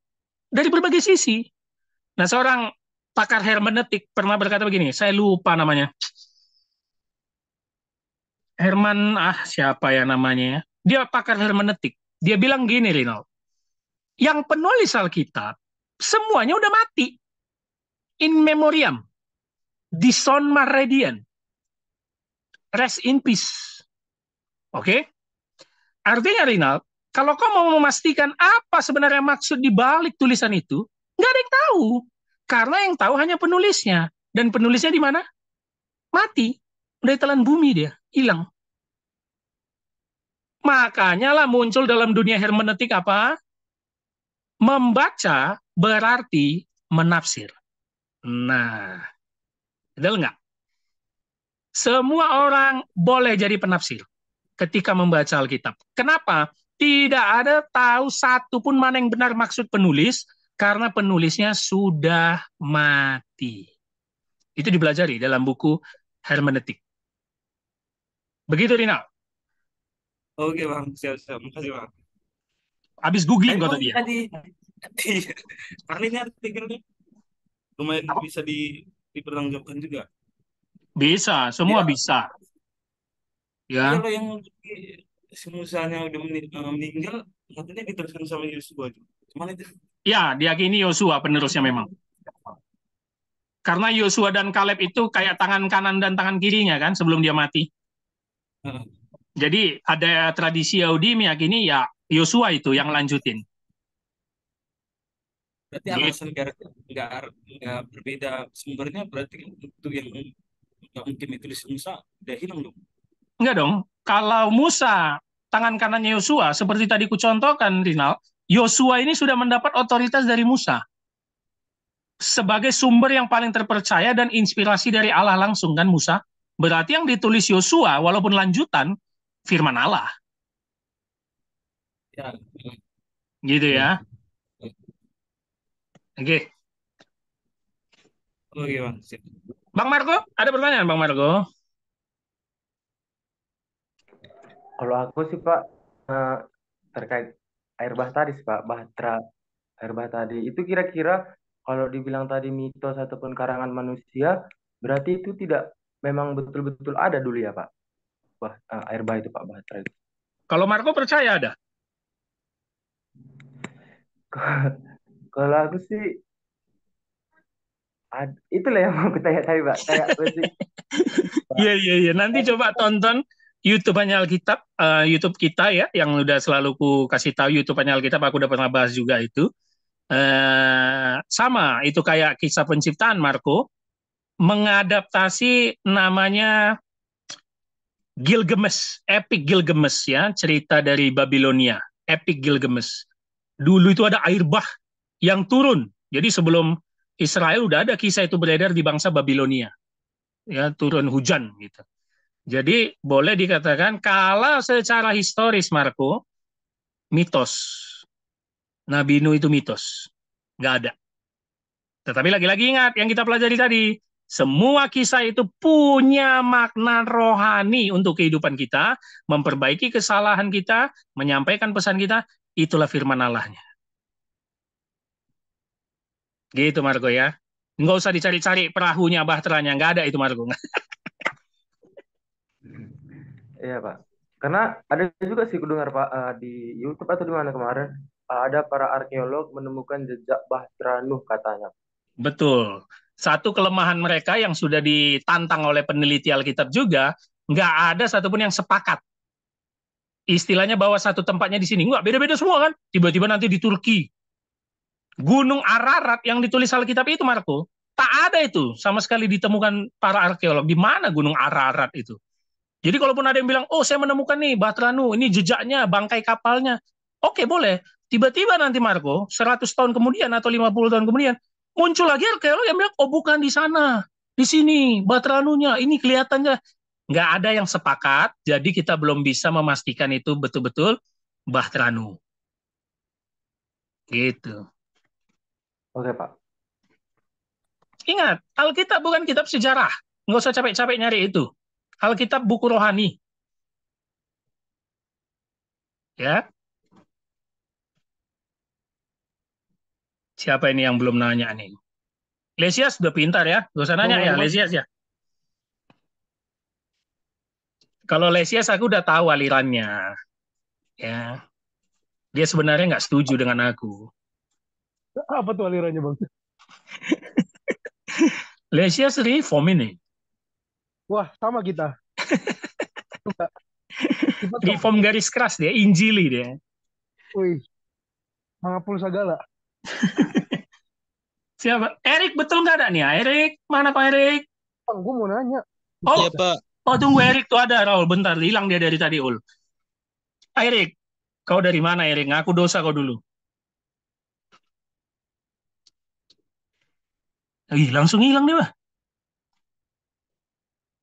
dari berbagai sisi. Nah, seorang pakar hermeneutik pernah berkata begini, saya lupa namanya. Siapa ya namanya ya? Dia pakar hermeneutik. Dia bilang gini, Rinal. Yang penulis Alkitab, semuanya udah mati. In memoriam. Dison Maredian. Rest in peace. Oke? Artinya, Rinal, kalau kau mau memastikan apa sebenarnya maksud di balik tulisan itu, nggak ada yang tahu. Karena yang tahu hanya penulisnya. Dan penulisnya di mana? Mati. Udah telan bumi dia. Hilang. Makanya lah muncul dalam dunia hermeneutik apa? Membaca berarti menafsir. Nah, betul nggak? Semua orang boleh jadi penafsir ketika membaca Alkitab. Kenapa? Tidak ada tahu satu pun mana yang benar maksud penulis, karena penulisnya sudah mati. Itu dipelajari dalam buku hermeneutik. Begitu, Rinal. Oke bang, siap-siap. Makasih bang. Habis googling kata dia. Tadi, ahlinya artikel kan lumayan bisa dipertanggungjawabkan juga. Bisa, semua Ya, bisa. Ya. kalau yang si Musanya udah meninggal, katanya diteruskan sama Yosua. Cuman itu. Ya, diyakini Yosua penerusnya memang. Karena Yosua dan Kaleb itu kayak tangan kanan dan tangan kirinya kan sebelum dia mati. Jadi ada tradisi Yahudi meyakini ya Yosua itu yang lanjutin. Berarti alasan nggak berbeda sumbernya, berarti untuk yang nggak mungkin ditulis Musa udah hilang dong. Enggak dong. Kalau Musa tangan kanannya Yosua seperti tadi kucontohkan, Rinal, Yosua ini sudah mendapat otoritas dari Musa sebagai sumber yang paling terpercaya dan inspirasi dari Allah langsung kan Musa. Berarti yang ditulis Yosua walaupun lanjutan firman Allah. Ya. Gitu ya. Oke. Oke bang. Bang Marco, ada pertanyaan Bang Marco? Kalau aku sih Pak, terkait air bah tadi sih Pak, bahtera air bah tadi. Itu kira-kira kalau dibilang tadi mitos ataupun karangan manusia, berarti itu tidak memang betul-betul ada dulu ya Pak? Air bah itu Pak, bahtera itu. Kalau Marco percaya ada? Kalau aku sih, itulah yang mau aku tanya tadi Pak. Kayak Iya. Nanti coba tonton YouTube-nya Alkitab, YouTube kita ya, yang udah selalu ku kasih tahu YouTube-nya Alkitab, aku udah pernah bahas juga itu. Sama, itu kayak kisah penciptaan Marco, mengadaptasi namanya Gilgamesh, Epic Gilgamesh ya, cerita dari Babilonia, Epic Gilgamesh. Dulu itu ada air bah yang turun. Jadi sebelum Israel udah ada kisah itu beredar di bangsa Babilonia. Ya, turun hujan gitu. Jadi boleh dikatakan kalau secara historis Marco, mitos. Nabi Nuh itu mitos. Nggak ada. Tetapi lagi-lagi ingat yang kita pelajari tadi, semua kisah itu punya makna rohani untuk kehidupan kita, memperbaiki kesalahan kita, menyampaikan pesan kita, itulah firman Allahnya. Gitu Marco ya. Nggak usah dicari-cari perahunya, bahteranya. Nggak ada itu Marco. Iya Pak. Karena ada juga sih kudengar Pak di YouTube atau di mana kemarin ada para arkeolog menemukan jejak Bahtera Nuh katanya. Betul. Satu kelemahan mereka yang sudah ditantang oleh peneliti Alkitab juga, nggak ada satupun yang sepakat. Istilahnya bahwa satu tempatnya di sini. Nggak, beda-beda semua kan. Tiba-tiba nanti di Turki. Gunung Ararat yang ditulis Alkitab itu, Marco, tak ada itu sama sekali ditemukan para arkeolog. Di mana Gunung Ararat itu? Jadi kalaupun ada yang bilang, oh saya menemukan nih Batranu, ini jejaknya, bangkai kapalnya. Oke, boleh. Tiba-tiba nanti Marco, 100 tahun kemudian atau 50 tahun kemudian, muncul lagi arkeolog yang bilang, oh bukan di sana, di sini, Batranunya, ini kelihatannya. Nggak ada yang sepakat, jadi kita belum bisa memastikan itu betul-betul Batranu. Gitu. Oke, Pak. Ingat, Alkitab bukan kitab sejarah. Nggak usah capek-capek nyari itu. Alkitab buku rohani. Ya. Siapa ini yang belum nanya nih? Lesias udah pintar ya. Gak usah nanya ya, Lesias ya. Kalau Lesias aku udah tahu alirannya. Ya. Dia sebenarnya nggak setuju dengan aku. Apa tuh alirannya, Bang? Lesias reform ini. Wah, sama kita. Reform garis keras dia, Injili dia. Wih, mengapul segala. Siapa? Erik betul nggak ada nih? Erik, mana Pak Erik? Bang, gue mau nanya. Oh, Iya, Pak. Oh, tunggu Erik tuh ada, Raul. Bentar, hilang dia dari tadi, Ul. Erik, kau dari mana, Erik? Ngaku dosa kau dulu. Langsung hilang dia, Pak.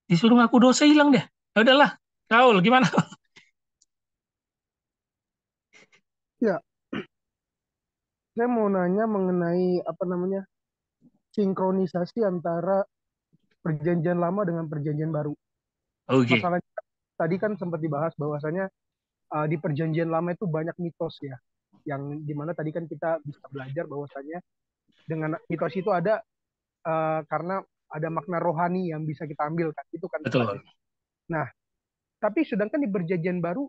Disuruh ngaku dosa hilang deh. Ya udahlah. Raul, gimana? Ya, saya mau nanya mengenai apa namanya sinkronisasi antara perjanjian lama dengan perjanjian baru. Oke. Masalahnya tadi kan sempat dibahas bahwasanya di perjanjian lama itu banyak mitos ya, yang dimana tadi kan kita bisa belajar bahwasanya dengan mitos itu ada karena ada makna rohani yang bisa kita ambil kan, itu kan. Betul. Nah, tapi sedangkan di perjanjian baru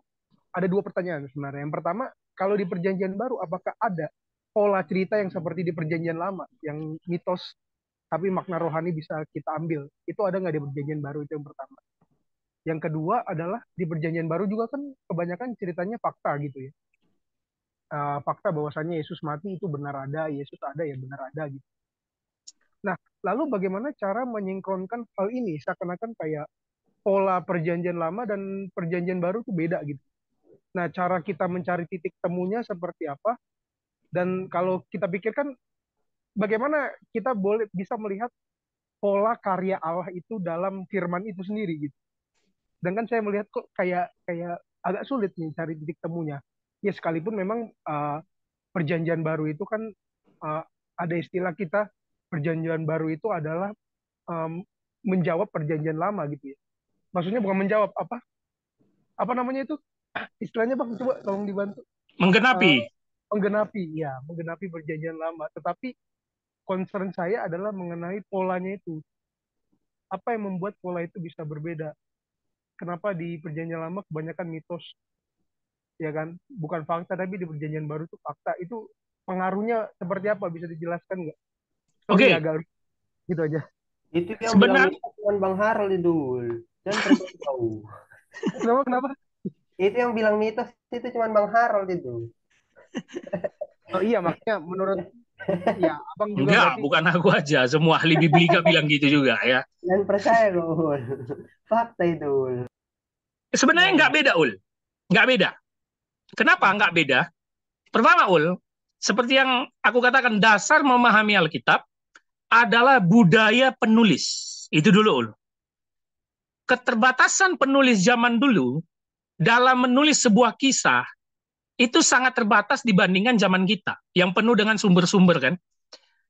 ada dua pertanyaan sebenarnya. Yang pertama, kalau di perjanjian baru apakah ada pola cerita yang seperti di perjanjian lama, yang mitos tapi makna rohani bisa kita ambil? Itu ada nggak di perjanjian baru? Itu yang pertama. Yang kedua adalah di perjanjian baru juga kan kebanyakan ceritanya fakta gitu ya. Fakta bahwasannya Yesus mati itu benar ada, Yesus ada ya benar ada gitu. Nah, lalu bagaimana cara menyinkronkan hal ini? Seakan-akan kayak pola perjanjian lama dan perjanjian baru itu beda gitu. Nah, cara kita mencari titik temunya seperti apa? Dan kalau kita pikirkan bagaimana kita boleh bisa melihat pola karya Allah itu dalam firman itu sendiri gitu. Sedangkan saya melihat kok kayak agak sulit nih cari titik temunya. Ya sekalipun memang perjanjian baru itu kan ada istilah kita perjanjian baru itu adalah menjawab perjanjian lama gitu ya. Maksudnya bukan menjawab apa namanya itu istilahnya Bang, coba tolong dibantu. Menggenapi. Menggenapi perjanjian lama. Tetapi concern saya adalah mengenai polanya itu. Apa yang membuat pola itu bisa berbeda? Kenapa di perjanjian lama kebanyakan mitos, ya kan? Bukan fakta, tapi di perjanjian baru itu fakta. Itu pengaruhnya seperti apa? Bisa dijelaskan nggak? Oke. Agak gitu aja. Itu yang Sebenarnya bilang Bang Harul itu. Dan tahu. Kenapa? Itu yang bilang mitos itu cuma Bang Harul itu. Oh iya, makanya menurut ya Abang juga enggak, berarti... bukan aku aja. Semua ahli biblika bilang gitu juga ya. Dan percaya Ul. Fakta itu Ul. Sebenarnya nggak beda, Ul. Nggak beda. Kenapa nggak beda? Pertama, Ul, seperti yang aku katakan, dasar memahami Alkitab adalah budaya penulis. Itu dulu, Ul. Keterbatasan penulis zaman dulu dalam menulis sebuah kisah itu sangat terbatas dibandingkan zaman kita yang penuh dengan sumber-sumber kan.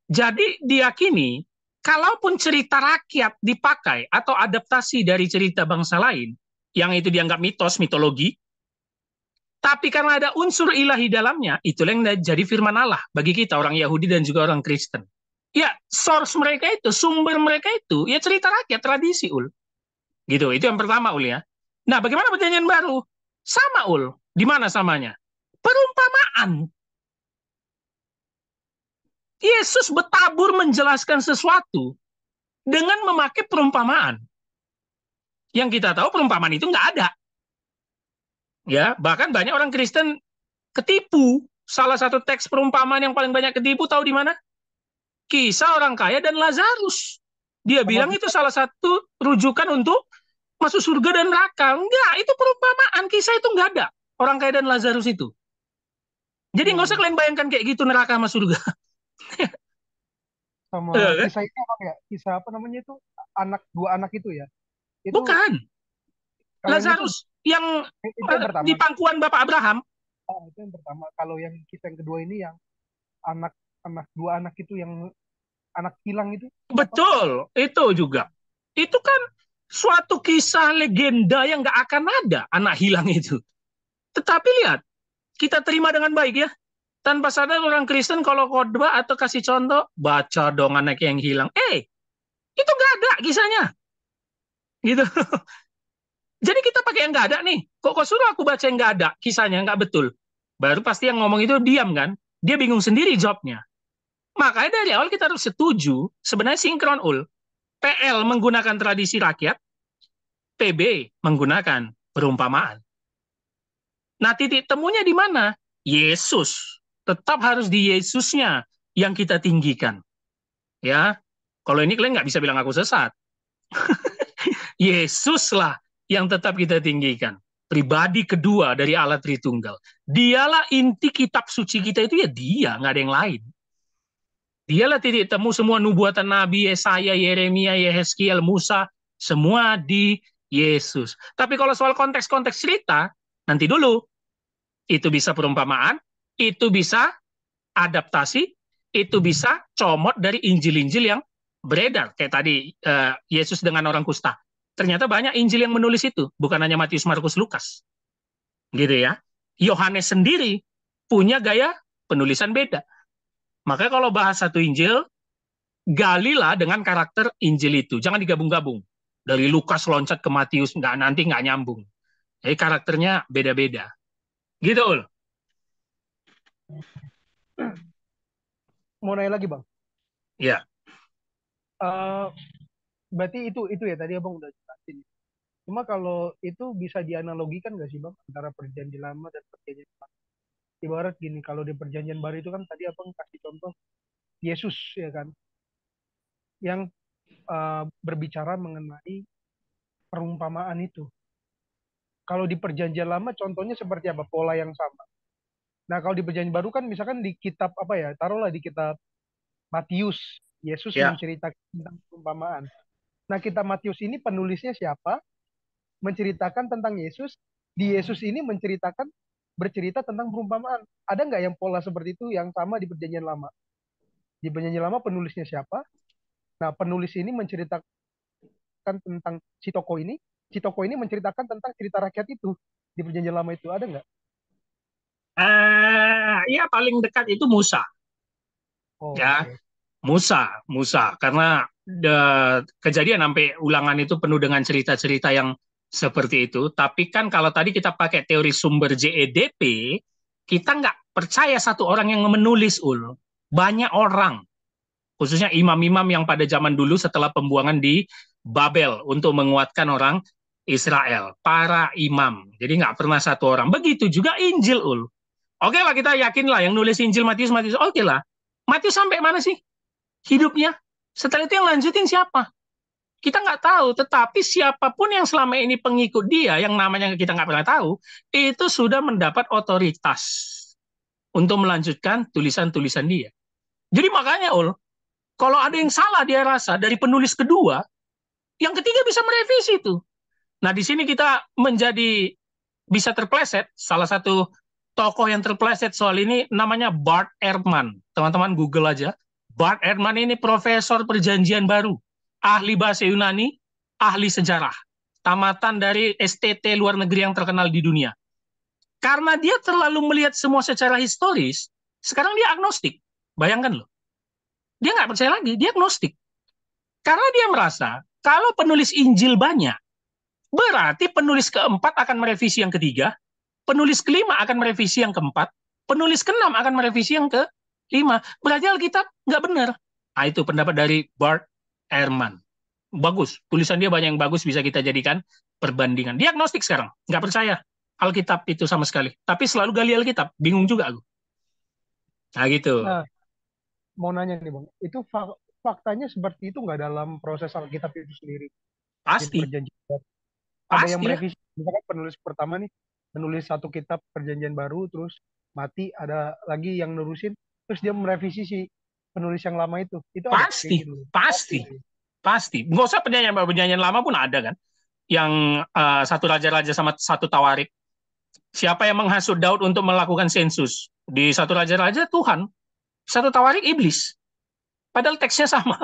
Jadi diyakini kalaupun cerita rakyat dipakai atau adaptasi dari cerita bangsa lain yang itu dianggap mitos, mitologi, tapi karena ada unsur ilahi dalamnya, itulah yang jadi firman Allah bagi kita orang Yahudi dan juga orang Kristen. Ya, source mereka itu, sumber mereka itu ya cerita rakyat, tradisi, Ul. Gitu, itu yang pertama, Ul ya. Nah, bagaimana perjanjian baru? Sama, Ul. Di mana samanya? Perumpamaan. Yesus bertabur menjelaskan sesuatu dengan memakai perumpamaan. Yang kita tahu perumpamaan itu nggak ada. Ya, bahkan banyak orang Kristen ketipu. Salah satu teks perumpamaan yang paling banyak ketipu tahu di mana? Kisah orang kaya dan Lazarus. Dia bilang itu salah satu rujukan untuk masuk surga dan neraka. Enggak, itu perumpamaan. Kisah itu nggak ada. Orang kaya dan Lazarus itu. Jadi nggak usah kalian bayangkan kayak gitu neraka sama surga. Sama kan? kisah itu apa ya? Kisah apa namanya itu? Dua anak itu ya? Itu Bukan. kalau yang itu Lazarus yang yang pertama. di pangkuan Bapak Abraham. Itu yang pertama. Kalau yang kisah yang kedua ini yang dua anak itu yang anak hilang itu. Betul, itu juga. Itu kan suatu kisah legenda yang nggak akan ada anak hilang itu. Tetapi lihat, kita terima dengan baik ya. Tanpa sadar orang Kristen kalau khotbah atau kasih contoh, baca dong anak yang hilang. Itu nggak ada kisahnya. Gitu. Jadi kita pakai yang nggak ada nih. Kok suruh aku baca yang nggak ada kisahnya, nggak betul. Baru pasti yang ngomong itu diam kan. Dia bingung sendiri jawabnya. Makanya dari awal kita harus setuju, sebenarnya sinkron PL menggunakan tradisi rakyat, PB menggunakan perumpamaan. Nah, titik temunya di mana? Yesus. Tetap harus di Yesusnya yang kita tinggikan. Ya, kalau ini kalian nggak bisa bilang aku sesat. Yesuslah yang tetap kita tinggikan. Pribadi kedua dari Allah Tritunggal. Dialah inti kitab suci kita itu, ya dia, nggak ada yang lain. Dialah titik temu semua nubuatan Nabi, Yesaya, Yeremia, Yehezkiel, Musa, semua di Yesus. Tapi kalau soal konteks-konteks cerita, nanti dulu. Itu bisa perumpamaan, itu bisa adaptasi, itu bisa comot dari Injil-Injil yang beredar. Kayak tadi, Yesus dengan orang kusta. Ternyata banyak Injil yang menulis itu, bukan hanya Matius, Markus, Lukas. Gitu ya. Yohanes sendiri punya gaya penulisan beda. Makanya kalau bahas satu Injil, galilah dengan karakter Injil itu. Jangan digabung-gabung. Dari Lukas loncat ke Matius, nanti nggak nyambung. Jadi karakternya beda-beda. Gitu, Ul. Mau nanya lagi, Bang? Ya. Berarti itu ya tadi Abang udah jelasin. Cuma kalau itu bisa dianalogikan nggak sih, Bang, antara perjanjian lama dan perjanjian baru? Ibarat gini, kalau di perjanjian baru itu kan tadi Abang kasih contoh Yesus ya kan, yang berbicara mengenai perumpamaan itu. Kalau di perjanjian lama contohnya seperti apa? Pola yang sama. Nah, kalau di perjanjian baru kan misalkan di kitab apa ya? Taruhlah di kitab Matius, Yesus menceritakan tentang perumpamaan. Nah, kitab Matius ini penulisnya siapa? Menceritakan tentang Yesus. Di Yesus ini bercerita tentang perumpamaan. Ada nggak yang pola seperti itu yang sama di perjanjian lama? Di perjanjian lama penulisnya siapa? Nah, penulis ini menceritakan tentang si tokoh ini menceritakan tentang cerita rakyat itu. Di perjanjian lama itu ada nggak? Ya paling dekat itu Musa. Ya, Musa. Karena kejadian sampai ulangan itu penuh dengan cerita-cerita yang seperti itu. Tapi kan kalau tadi kita pakai teori sumber JEDP, kita nggak percaya satu orang yang menulis, Banyak orang. Khususnya imam-imam yang pada zaman dulu setelah pembuangan di Babel untuk menguatkan orang Israel. Para imam. Jadi nggak pernah satu orang. Begitu juga Injil, Oke lah, kita yakin lah yang nulis Injil Matius. Oke lah. Matius sampai mana sih hidupnya? Setelah itu yang lanjutin siapa? Kita nggak tahu. Tetapi siapapun yang selama ini pengikut dia, yang namanya kita nggak pernah tahu, itu sudah mendapat otoritas untuk melanjutkan tulisan-tulisan dia. Jadi makanya, kalau ada yang salah dia rasa dari penulis kedua, yang ketiga bisa merevisi itu. Nah, di sini kita bisa terpleset. Salah satu tokoh yang terpleset soal ini namanya Bart Ehrman. Teman-teman Google aja. Bart Ehrman ini profesor perjanjian baru, ahli bahasa Yunani, ahli sejarah, tamatan dari STT luar negeri yang terkenal di dunia. Karena dia terlalu melihat semua secara historis, sekarang dia agnostik. Bayangkan loh. Dia nggak percaya lagi, dia agnostik. Karena dia merasa, kalau penulis Injil banyak, berarti penulis keempat akan merevisi yang ketiga, penulis kelima akan merevisi yang keempat, penulis keenam akan merevisi yang kelima. Berarti Alkitab nggak benar. Nah, itu pendapat dari Bart Ehrman. bagus. Tulisan dia banyak yang bagus, bisa kita jadikan perbandingan. Dia agnostik sekarang, nggak percaya Alkitab itu sama sekali. Tapi selalu gali Alkitab, bingung juga aku. Nah gitu. Nah, mau nanya nih Bang, itu faktanya seperti itu nggak dalam proses Alkitab itu sendiri? Di Pasti, Perjanjian Baru. Ada yang pasti lah. merevisi, misalkan penulis pertama nih, menulis satu kitab Perjanjian Baru, terus mati, ada lagi yang nerusin, terus dia merevisi si penulis yang lama itu. Itu ada kayak Pasti, gitu. pasti, pasti. Nggak usah perjanjian lama pun ada kan. Yang satu raja-raja sama satu tawarik. Siapa yang menghasut Daud untuk melakukan sensus? Di satu raja-raja Tuhan, satu tawarik iblis. Padahal teksnya sama.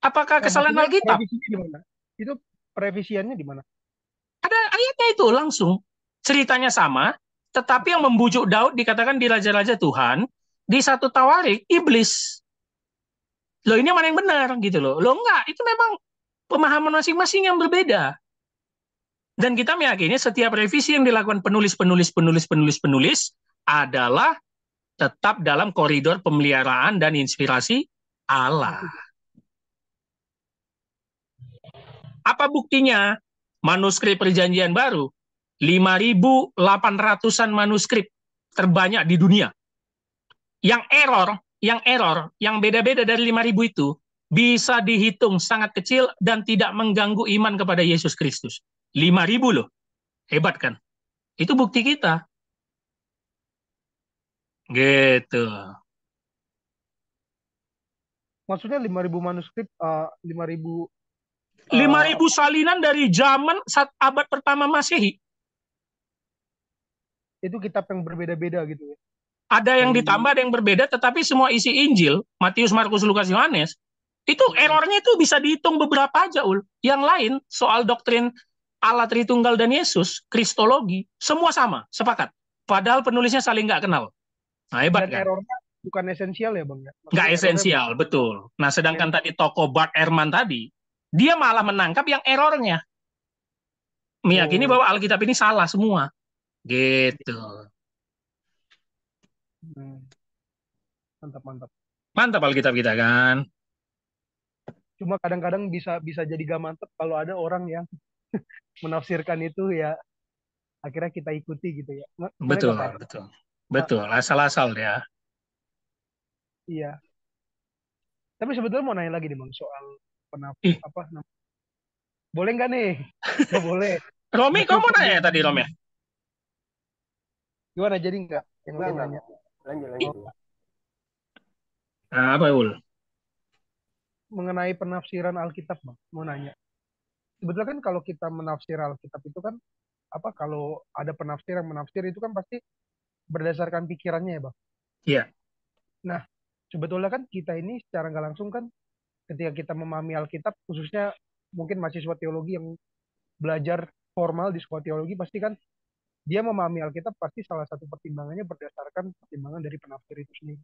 Apakah Nah, kesalahan maksudnya Alkitab? revisinya di mana? Itu revisiannya di mana? Ada ayatnya itu langsung. Ceritanya sama, tetapi yang membujuk Daud dikatakan di raja-raja Tuhan, di satu tawarik iblis. Loh ini mana yang benar gitu loh. Loh enggak, itu memang pemahaman masing-masing yang berbeda. Dan kita meyakini setiap revisi yang dilakukan penulis adalah tetap dalam koridor pemeliharaan dan inspirasi Allah. Apa buktinya? Manuskrip Perjanjian Baru, 5.800-an manuskrip terbanyak di dunia. Yang error, yang beda-beda dari 5.000 itu, bisa dihitung sangat kecil dan tidak mengganggu iman kepada Yesus Kristus. 5.000 loh. Hebat kan? Itu bukti kita. Gitu. Maksudnya 5.000 manuskrip, 5.000 5.000 salinan dari zaman abad pertama Masehi. itu kitab yang berbeda-beda gitu ya. Ada yang ditambah, ada yang berbeda, tetapi semua isi Injil, Matius, Markus, Lukas, Yohanes, itu errornya itu bisa dihitung beberapa aja, Ul. Yang lain, soal doktrin Allah Tritunggal dan Yesus, Kristologi, semua sama, sepakat. Padahal penulisnya saling nggak kenal. Nah, hebat Dan kan? errornya bukan esensial ya Bang ya? Nggak esensial, betul. Nah, sedangkan tadi tokoh Bart Ehrman tadi, dia malah menangkap yang errornya. Meyakini bahwa Alkitab ini salah semua. Gitu. Mantap. Mantap Alkitab kita kan. Cuma kadang-kadang bisa jadi gak mantap kalau ada orang yang menafsirkan itu ya akhirnya kita ikuti gitu ya. Betul. Asal-asal ya. Iya. Tapi sebetulnya mau nanya lagi nih Bang soal boleh nggak nih? Nggak boleh. Romi, kamu mau nanya tadi Romi? Gimana jadi nggak? Yang lain nanya. Lanjut. Nah, apa Ul? Mengenai penafsiran Alkitab Bang, mau nanya. Sebetulnya kan kalau kita menafsir Alkitab itu kan kalau ada penafsir yang menafsir itu kan pasti berdasarkan pikirannya ya Bang. Iya. Nah, sebetulnya kan kita ini secara nggak langsung kan ketika kita memahami Alkitab, khususnya mungkin mahasiswa teologi yang belajar formal di sekolah teologi, pasti kan dia memahami Alkitab pasti salah satu pertimbangannya berdasarkan pertimbangan dari penafsir itu sendiri.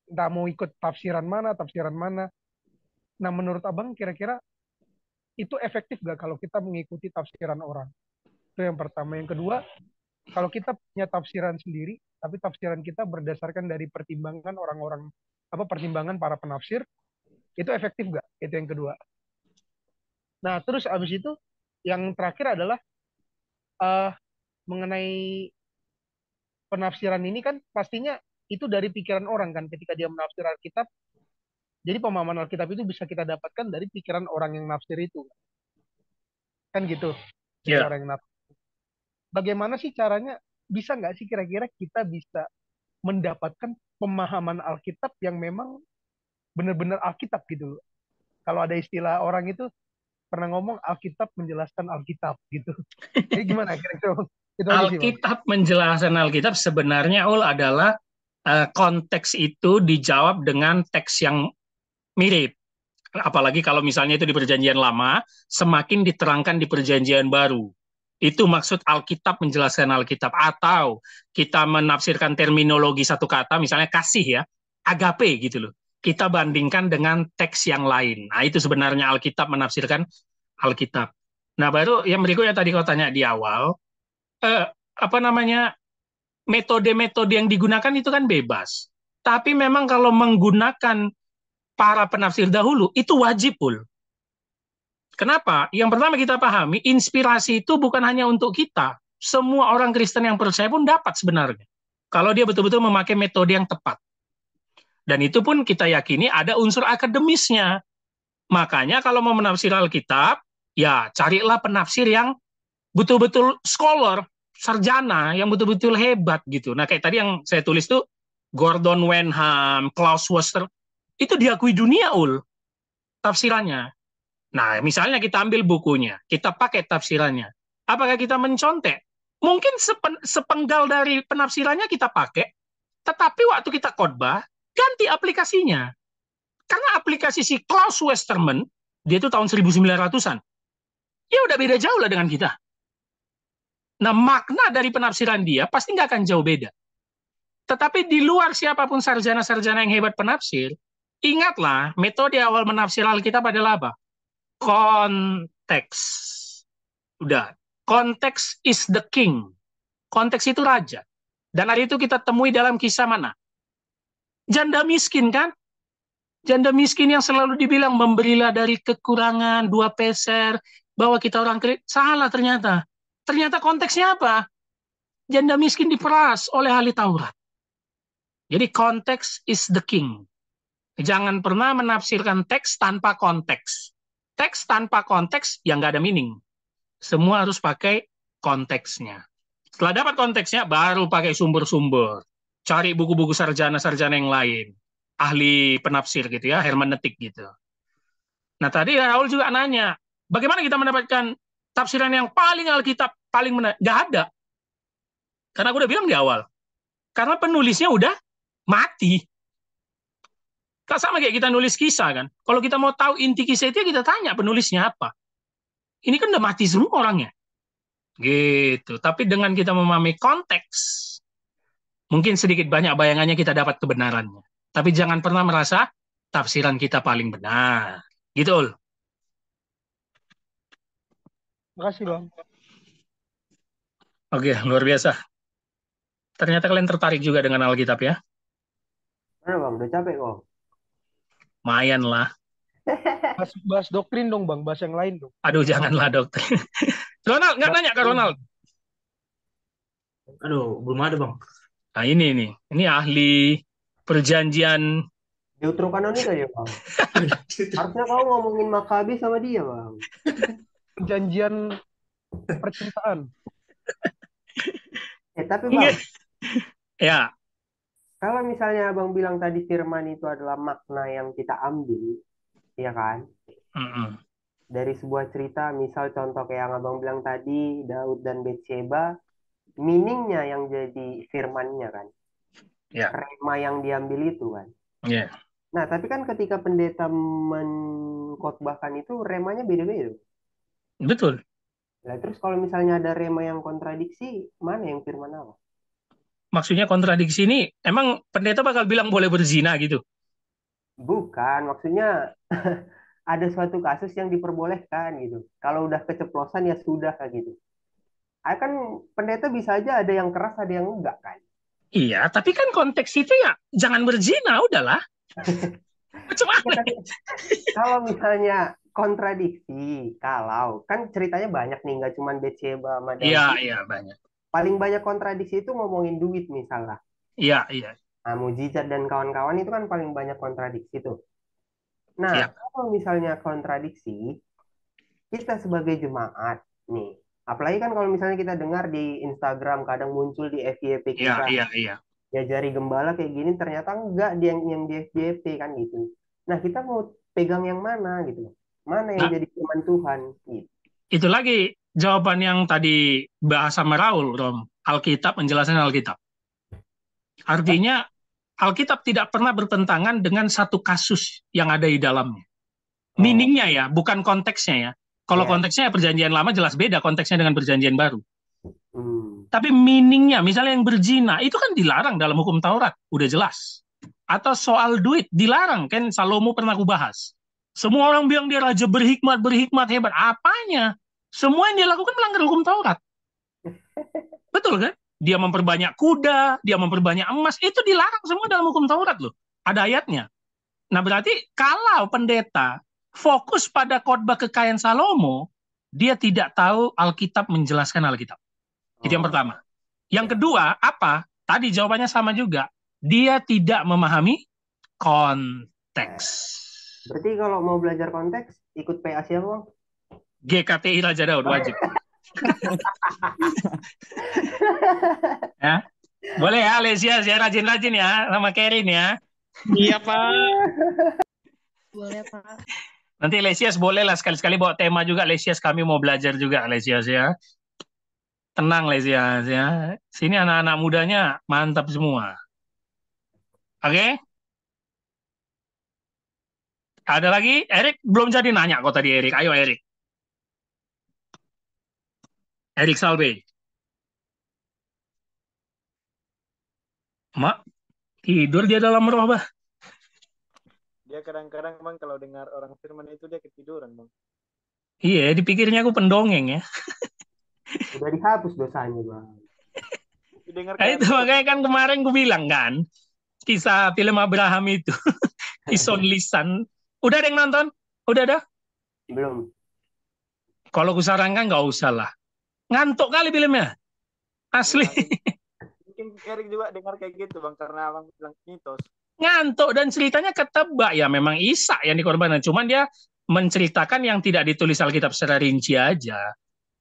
Entah mau ikut tafsiran mana. Nah, menurut Abang kira-kira itu efektif nggak kalau kita mengikuti tafsiran orang? Itu yang pertama. Yang kedua, kalau kita punya tafsiran sendiri, tapi tafsiran kita berdasarkan dari pertimbangan orang-orang, pertimbangan para penafsir, itu efektif nggak? Itu yang kedua. Nah, terus abis itu yang terakhir adalah mengenai penafsiran ini kan pastinya itu dari pikiran orang kan ketika dia menafsir Alkitab. Jadi pemahaman Alkitab itu bisa kita dapatkan dari pikiran orang yang nafsir itu. Kan gitu. Yeah. Orang yang nafsir. Bagaimana sih caranya? Bisa nggak sih kira-kira kita bisa mendapatkan pemahaman Alkitab yang memang benar-benar Alkitab gitu loh. Kalau ada istilah orang itu pernah ngomong Alkitab menjelaskan Alkitab gitu. Jadi gimana kira-kira? Alkitab menjelaskan Alkitab sebenarnya adalah konteks itu dijawab dengan teks yang mirip. Apalagi kalau misalnya itu di Perjanjian Lama, semakin diterangkan di Perjanjian Baru. Itu maksud Alkitab menjelaskan Alkitab. Atau kita menafsirkan terminologi satu kata, misalnya kasih ya, agape gitu loh. Kita bandingkan dengan teks yang lain. Nah, itu sebenarnya Alkitab menafsirkan Alkitab. Nah, baru yang berikutnya tadi kau tanya di awal, metode-metode yang digunakan itu kan bebas. Tapi memang kalau menggunakan para penafsir dahulu itu wajib, Pul. Kenapa? Yang pertama kita pahami, inspirasi itu bukan hanya untuk kita. Semua orang Kristen yang percaya pun dapat sebenarnya. Kalau dia betul-betul memakai metode yang tepat. Dan itu pun kita yakini ada unsur akademisnya. Makanya kalau mau menafsir Alkitab, ya carilah penafsir yang betul-betul scholar, sarjana, yang betul-betul hebat gitu. Nah kayak tadi yang saya tulis tuh, Gordon Wenham, Klaus Webster, itu diakui dunia, tafsirannya. Nah, misalnya kita ambil bukunya, kita pakai tafsirannya. Apakah kita mencontek? Mungkin sepenggal dari penafsirannya kita pakai, tetapi waktu kita khotbah, ganti aplikasinya. Karena aplikasi si Klaus Westermann, dia itu tahun 1900-an. Ya udah beda jauh lah dengan kita. Nah, makna dari penafsiran dia pasti nggak akan jauh beda. Tetapi di luar siapapun sarjana-sarjana yang hebat penafsir, ingatlah, metode awal menafsir Alkitab adalah apa? Konteks. Udah. Konteks is the king. Konteks itu raja. Dan hari itu kita temui dalam kisah mana? Janda miskin kan? Janda miskin yang selalu dibilang memberilah dari kekurangan 2 peser, bahwa kita orang kredit. Salah ternyata. Ternyata konteksnya apa? Janda miskin diperas oleh ahli Taurat. Jadi konteks is the king. Jangan pernah menafsirkan teks tanpa konteks. Teks tanpa konteks yang nggak ada meaning. Semua harus pakai konteksnya. Setelah dapat konteksnya, baru pakai sumber-sumber. Cari buku-buku sarjana-sarjana yang lain. Ahli penafsir gitu ya, hermeneutik gitu. Nah tadi Raul juga nanya, bagaimana kita mendapatkan tafsiran yang paling Alkitab, paling benar? Nggak ada. Karena aku udah bilang di awal. Karena penulisnya udah mati. Kan sama kayak kita nulis kisah kan. Kalau kita mau tahu inti kisah itu, kita tanya penulisnya apa. Ini kan udah mati semua orangnya. Gitu. Tapi dengan kita memahami konteks, mungkin sedikit banyak bayangannya kita dapat kebenarannya. Tapi jangan pernah merasa tafsiran kita paling benar. Gitu, Ul. Makasih, Bang. Oke, luar biasa. Ternyata kalian tertarik juga dengan Alkitab ya? Mana Bang? Udah capek kok. Lumayan lah. Bahas doktrin dong, Bang. Bahas yang lain dong. Aduh, janganlah doktrin. Ronald, nggak nanya ke Ronald? Aduh, belum ada, Bang. Nah, ini nih. Ini ahli perjanjian. Deuterokanonika ya, Bang. Harusnya kau ngomongin Makabi sama dia, Bang. Perjanjian percintaan. Tapi Bang, ya. Kalau misalnya Abang bilang tadi firman itu adalah makna yang kita ambil, ya kan? Dari sebuah cerita, misal contoh kayak yang Abang bilang tadi, Daud dan Betsheba, meaningnya yang jadi firmannya kan? Ya. Rema yang diambil itu kan? Ya. Nah, tapi kan ketika pendeta mengkhotbahkan itu, remanya beda-beda. Betul. Nah, terus kalau misalnya ada rema yang kontradiksi, mana yang firman apa? Maksudnya kontradiksi ini, emang pendeta bakal bilang boleh berzina gitu? Bukan, maksudnya ada suatu kasus yang diperbolehkan gitu. Kalau udah keceplosan ya sudah kayak gitu. Kan pendeta bisa aja ada yang keras, ada yang enggak kan? Iya, tapi kan konteks itu ya jangan berzina, udahlah. Macam mana? Kalau misalnya kontradiksi, kalau kan ceritanya banyak nih, nggak cuma Betsheba sama Daud. Iya, banyak. Paling banyak kontradiksi itu ngomongin duit misalnya. Iya. Nah, mujizat dan kawan-kawan itu kan paling banyak kontradiksi tuh. Nah, kalau misalnya kontradiksi, kita sebagai jemaat nih, apalagi kan kalau misalnya kita dengar di Instagram kadang muncul di FYP kita. Iya. Ya jari gembala kayak gini ternyata enggak dia yang di FYP kan gitu. Nah, kita mau pegang yang mana gitu. Mana yang jadi firman Tuhan gitu. Itu lagi jawaban yang tadi bahas sama Raul, Rom. Alkitab menjelaskan Alkitab. Artinya Alkitab tidak pernah bertentangan dengan satu kasus yang ada di dalamnya. Meaningnya ya, bukan konteksnya ya. Kalau konteksnya perjanjian lama jelas beda konteksnya dengan perjanjian baru. Tapi meaningnya, misalnya yang berzina, itu kan dilarang dalam hukum Taurat. Udah jelas. Atau soal duit, dilarang. Kan Salomo pernah aku bahas. Semua orang bilang dia raja berhikmat, hebat. Apanya? Semua yang dia lakukan melanggar hukum Taurat. Betul kan? Dia memperbanyak kuda, dia memperbanyak emas, itu dilarang semua dalam hukum Taurat loh. Ada ayatnya. Nah, berarti kalau pendeta fokus pada khotbah kekayaan Salomo, dia tidak tahu Alkitab menjelaskan Alkitab. Itu yang pertama. Yang kedua, apa? Tadi jawabannya sama juga. Dia tidak memahami konteks. Berarti kalau mau belajar konteks, ikut PA siapa, Bang? GKTI Raja Daud, wajib. Ya. Boleh ya, Lesias ya, rajin-rajin ya, sama Kerin ya. Iya, Pak. Boleh, Pak. Nanti Lesias boleh lah sekali-sekali bawa tema juga, Lesias, kami mau belajar juga, Lesias ya. Tenang, Lesias ya. Sini anak-anak mudanya mantap semua. Oke? Ada lagi? Erik belum jadi nanya kok tadi, Erik. Ayo, Erik. Erik Salbe. Mak, tidur dia dalam roh, bah. Dia kadang-kadang bang kalau dengar orang firman itu dia ketiduran bang. Iya, dipikirnya aku pendongeng ya. Udah dihapus dosanya, Bang. Nah, itu makanya kan kemarin gue bilang kan, kisah film Abraham itu, Ison Lisan. Udah ada yang nonton? Udah ada? Belum. Kalau gue sarankan nggak usah lah. Ngantuk kali filmnya. Asli. Mungkin Erik juga dengar kayak gitu bang, karena abang bilang mitos. Ngantuk dan ceritanya ketebak ya, memang Ishak yang dikorbankan. Cuman dia menceritakan yang tidak ditulis Alkitab secara rinci aja.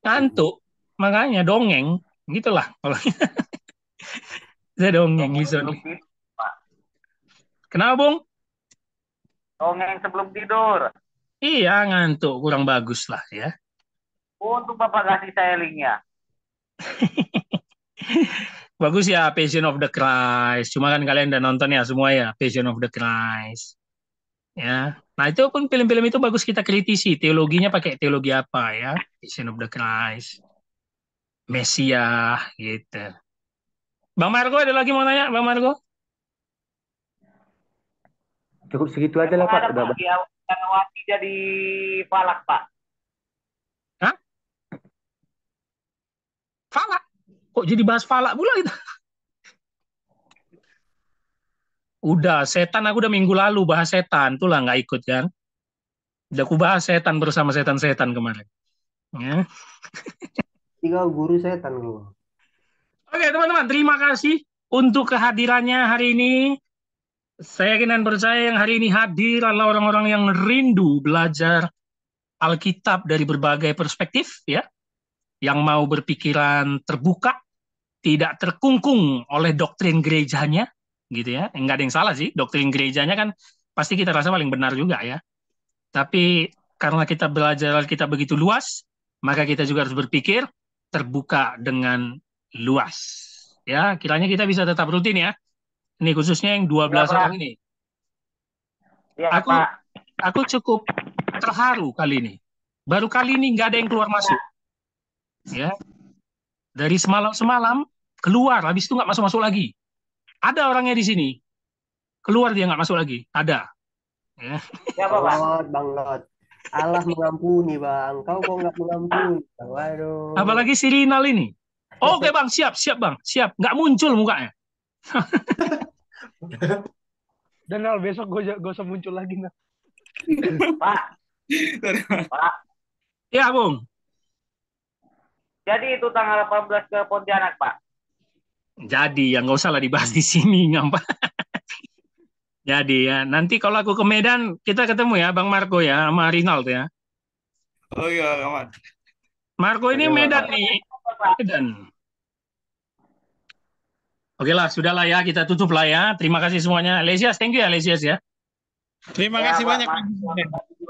Ngantuk. Makanya dongeng. Gitulah. Saya dongeng. Kenapa, Bung? Dongeng sebelum tidur. Iya, ngantuk. Kurang bagus lah ya. Untuk Bapak kasih saya linknya. Bagus ya, Passion of the Christ. Cuma kan kalian udah nonton ya semua ya, Passion of the Christ. Ya. Nah, itu pun film-film itu bagus kita kritisi. Teologinya pakai teologi apa ya? Passion of the Christ. Mesia gitu. Bang Margo ada lagi mau nanya, Bang Margo? Cukup segitu aja lah Pak. Udah. Yang jadi falak Pak. Hah? Falak? Kok jadi bahas falak pula itu? Udah, setan aku udah minggu lalu bahas setan. Itulah nggak ikut kan. Udah aku bahas setan bersama setan-setan kemarin. Ya. Tiga guru setan gue. Oke teman-teman, terima kasih untuk kehadirannya hari ini. Saya yakin dan percaya yang hari ini hadir adalah orang-orang yang rindu belajar Alkitab dari berbagai perspektif, ya, yang mau berpikiran terbuka, tidak terkungkung oleh doktrin gerejanya, gitu ya. Enggak ada yang salah sih, doktrin gerejanya kan pasti kita rasa paling benar juga ya. Tapi karena kita belajar Alkitab begitu luas, maka kita juga harus berpikir terbuka dengan luas. Ya, kiranya kita bisa tetap rutin ya. Ini khususnya yang 12 orang ini. Ya, aku cukup terharu kali ini. Baru kali ini nggak ada yang keluar masuk. Ya, dari semalam keluar, habis itu nggak masuk lagi. Ada orangnya di sini, keluar dia nggak masuk lagi. Ada. Ya. Bang Lot. Allah mengampuni Bang. Kau kok nggak mengampuni? Waduh. Apalagi si Rinal ini. Oke Bang, siap Bang, siap. Nggak muncul mukanya. Dan Nal, besok gue usah muncul lagi nah. Pak. Ya Bung. Jadi itu tanggal 18 ke Pontianak Pak. Jadi ya nggak usah lah dibahas di sini ngapa. Jadi ya nanti kalau aku ke Medan kita ketemu ya Bang Marco ya sama Rinald ya. Oh iya kawan. Marco ini Medan nih. Medan. Oke lah, sudahlah ya, kita tutup lah ya. Terima kasih semuanya. Lesias, thank you ya Lesias ya. Terima kasih banyak.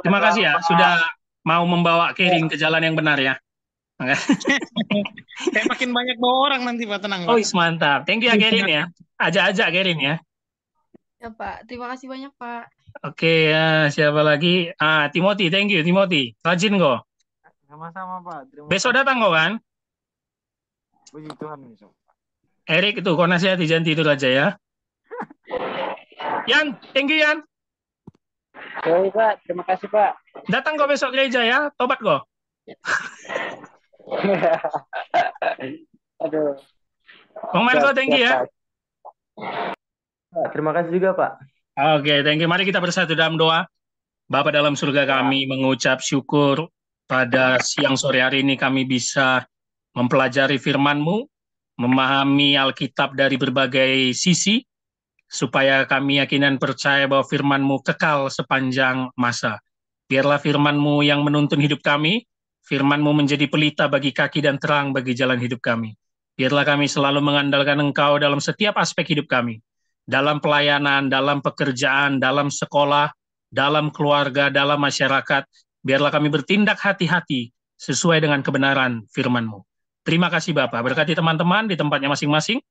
Terima kasih ya, sudah mau membawa Kering ke jalan yang benar ya. Saya makin banyak bawa orang nanti Pak, tenang. Oh, mantap. Thank you ya Kering ya. Ajak-ajak Kering ya. Ya Pak, terima kasih banyak Pak. Oke ya, siapa lagi? Timothy, thank you Timothy. Rajin kok. Sama-sama Pak. Terima Besok datang kok kan? Puji Tuhan besok. Erik itu kok nasihati jangan tidur aja ya. Yan, thank you Yan. Oke Pak, terima kasih Pak. Datang kok besok gereja ya, tobat kok. Aduh. Bang Marco, thank you ya. Terima kasih juga Pak. Oke, thank you. Mari kita bersatu dalam doa. Bapa dalam surga, kami mengucap syukur pada siang sore hari ini kami bisa mempelajari firman-Mu, memahami Alkitab dari berbagai sisi, supaya kami yakin dan percaya bahwa firman-Mu kekal sepanjang masa. Biarlah firman-Mu yang menuntun hidup kami, firman-Mu menjadi pelita bagi kaki dan terang bagi jalan hidup kami. Biarlah kami selalu mengandalkan Engkau dalam setiap aspek hidup kami, dalam pelayanan, dalam pekerjaan, dalam sekolah, dalam keluarga, dalam masyarakat. Biarlah kami bertindak hati-hati sesuai dengan kebenaran firman-Mu. Terima kasih Bapak. Berkati teman-teman di tempatnya masing-masing.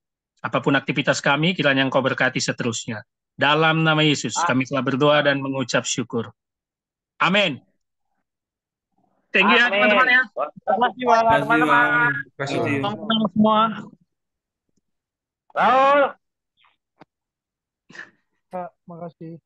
Apapun aktivitas kami, kiranya Engkau berkati seterusnya. Dalam nama Yesus, kami telah berdoa dan mengucap syukur. Amin. Thank you ya teman-teman ya. Terima kasih Bang, teman-teman. Teman-teman semua. Raul. Kak, makasih.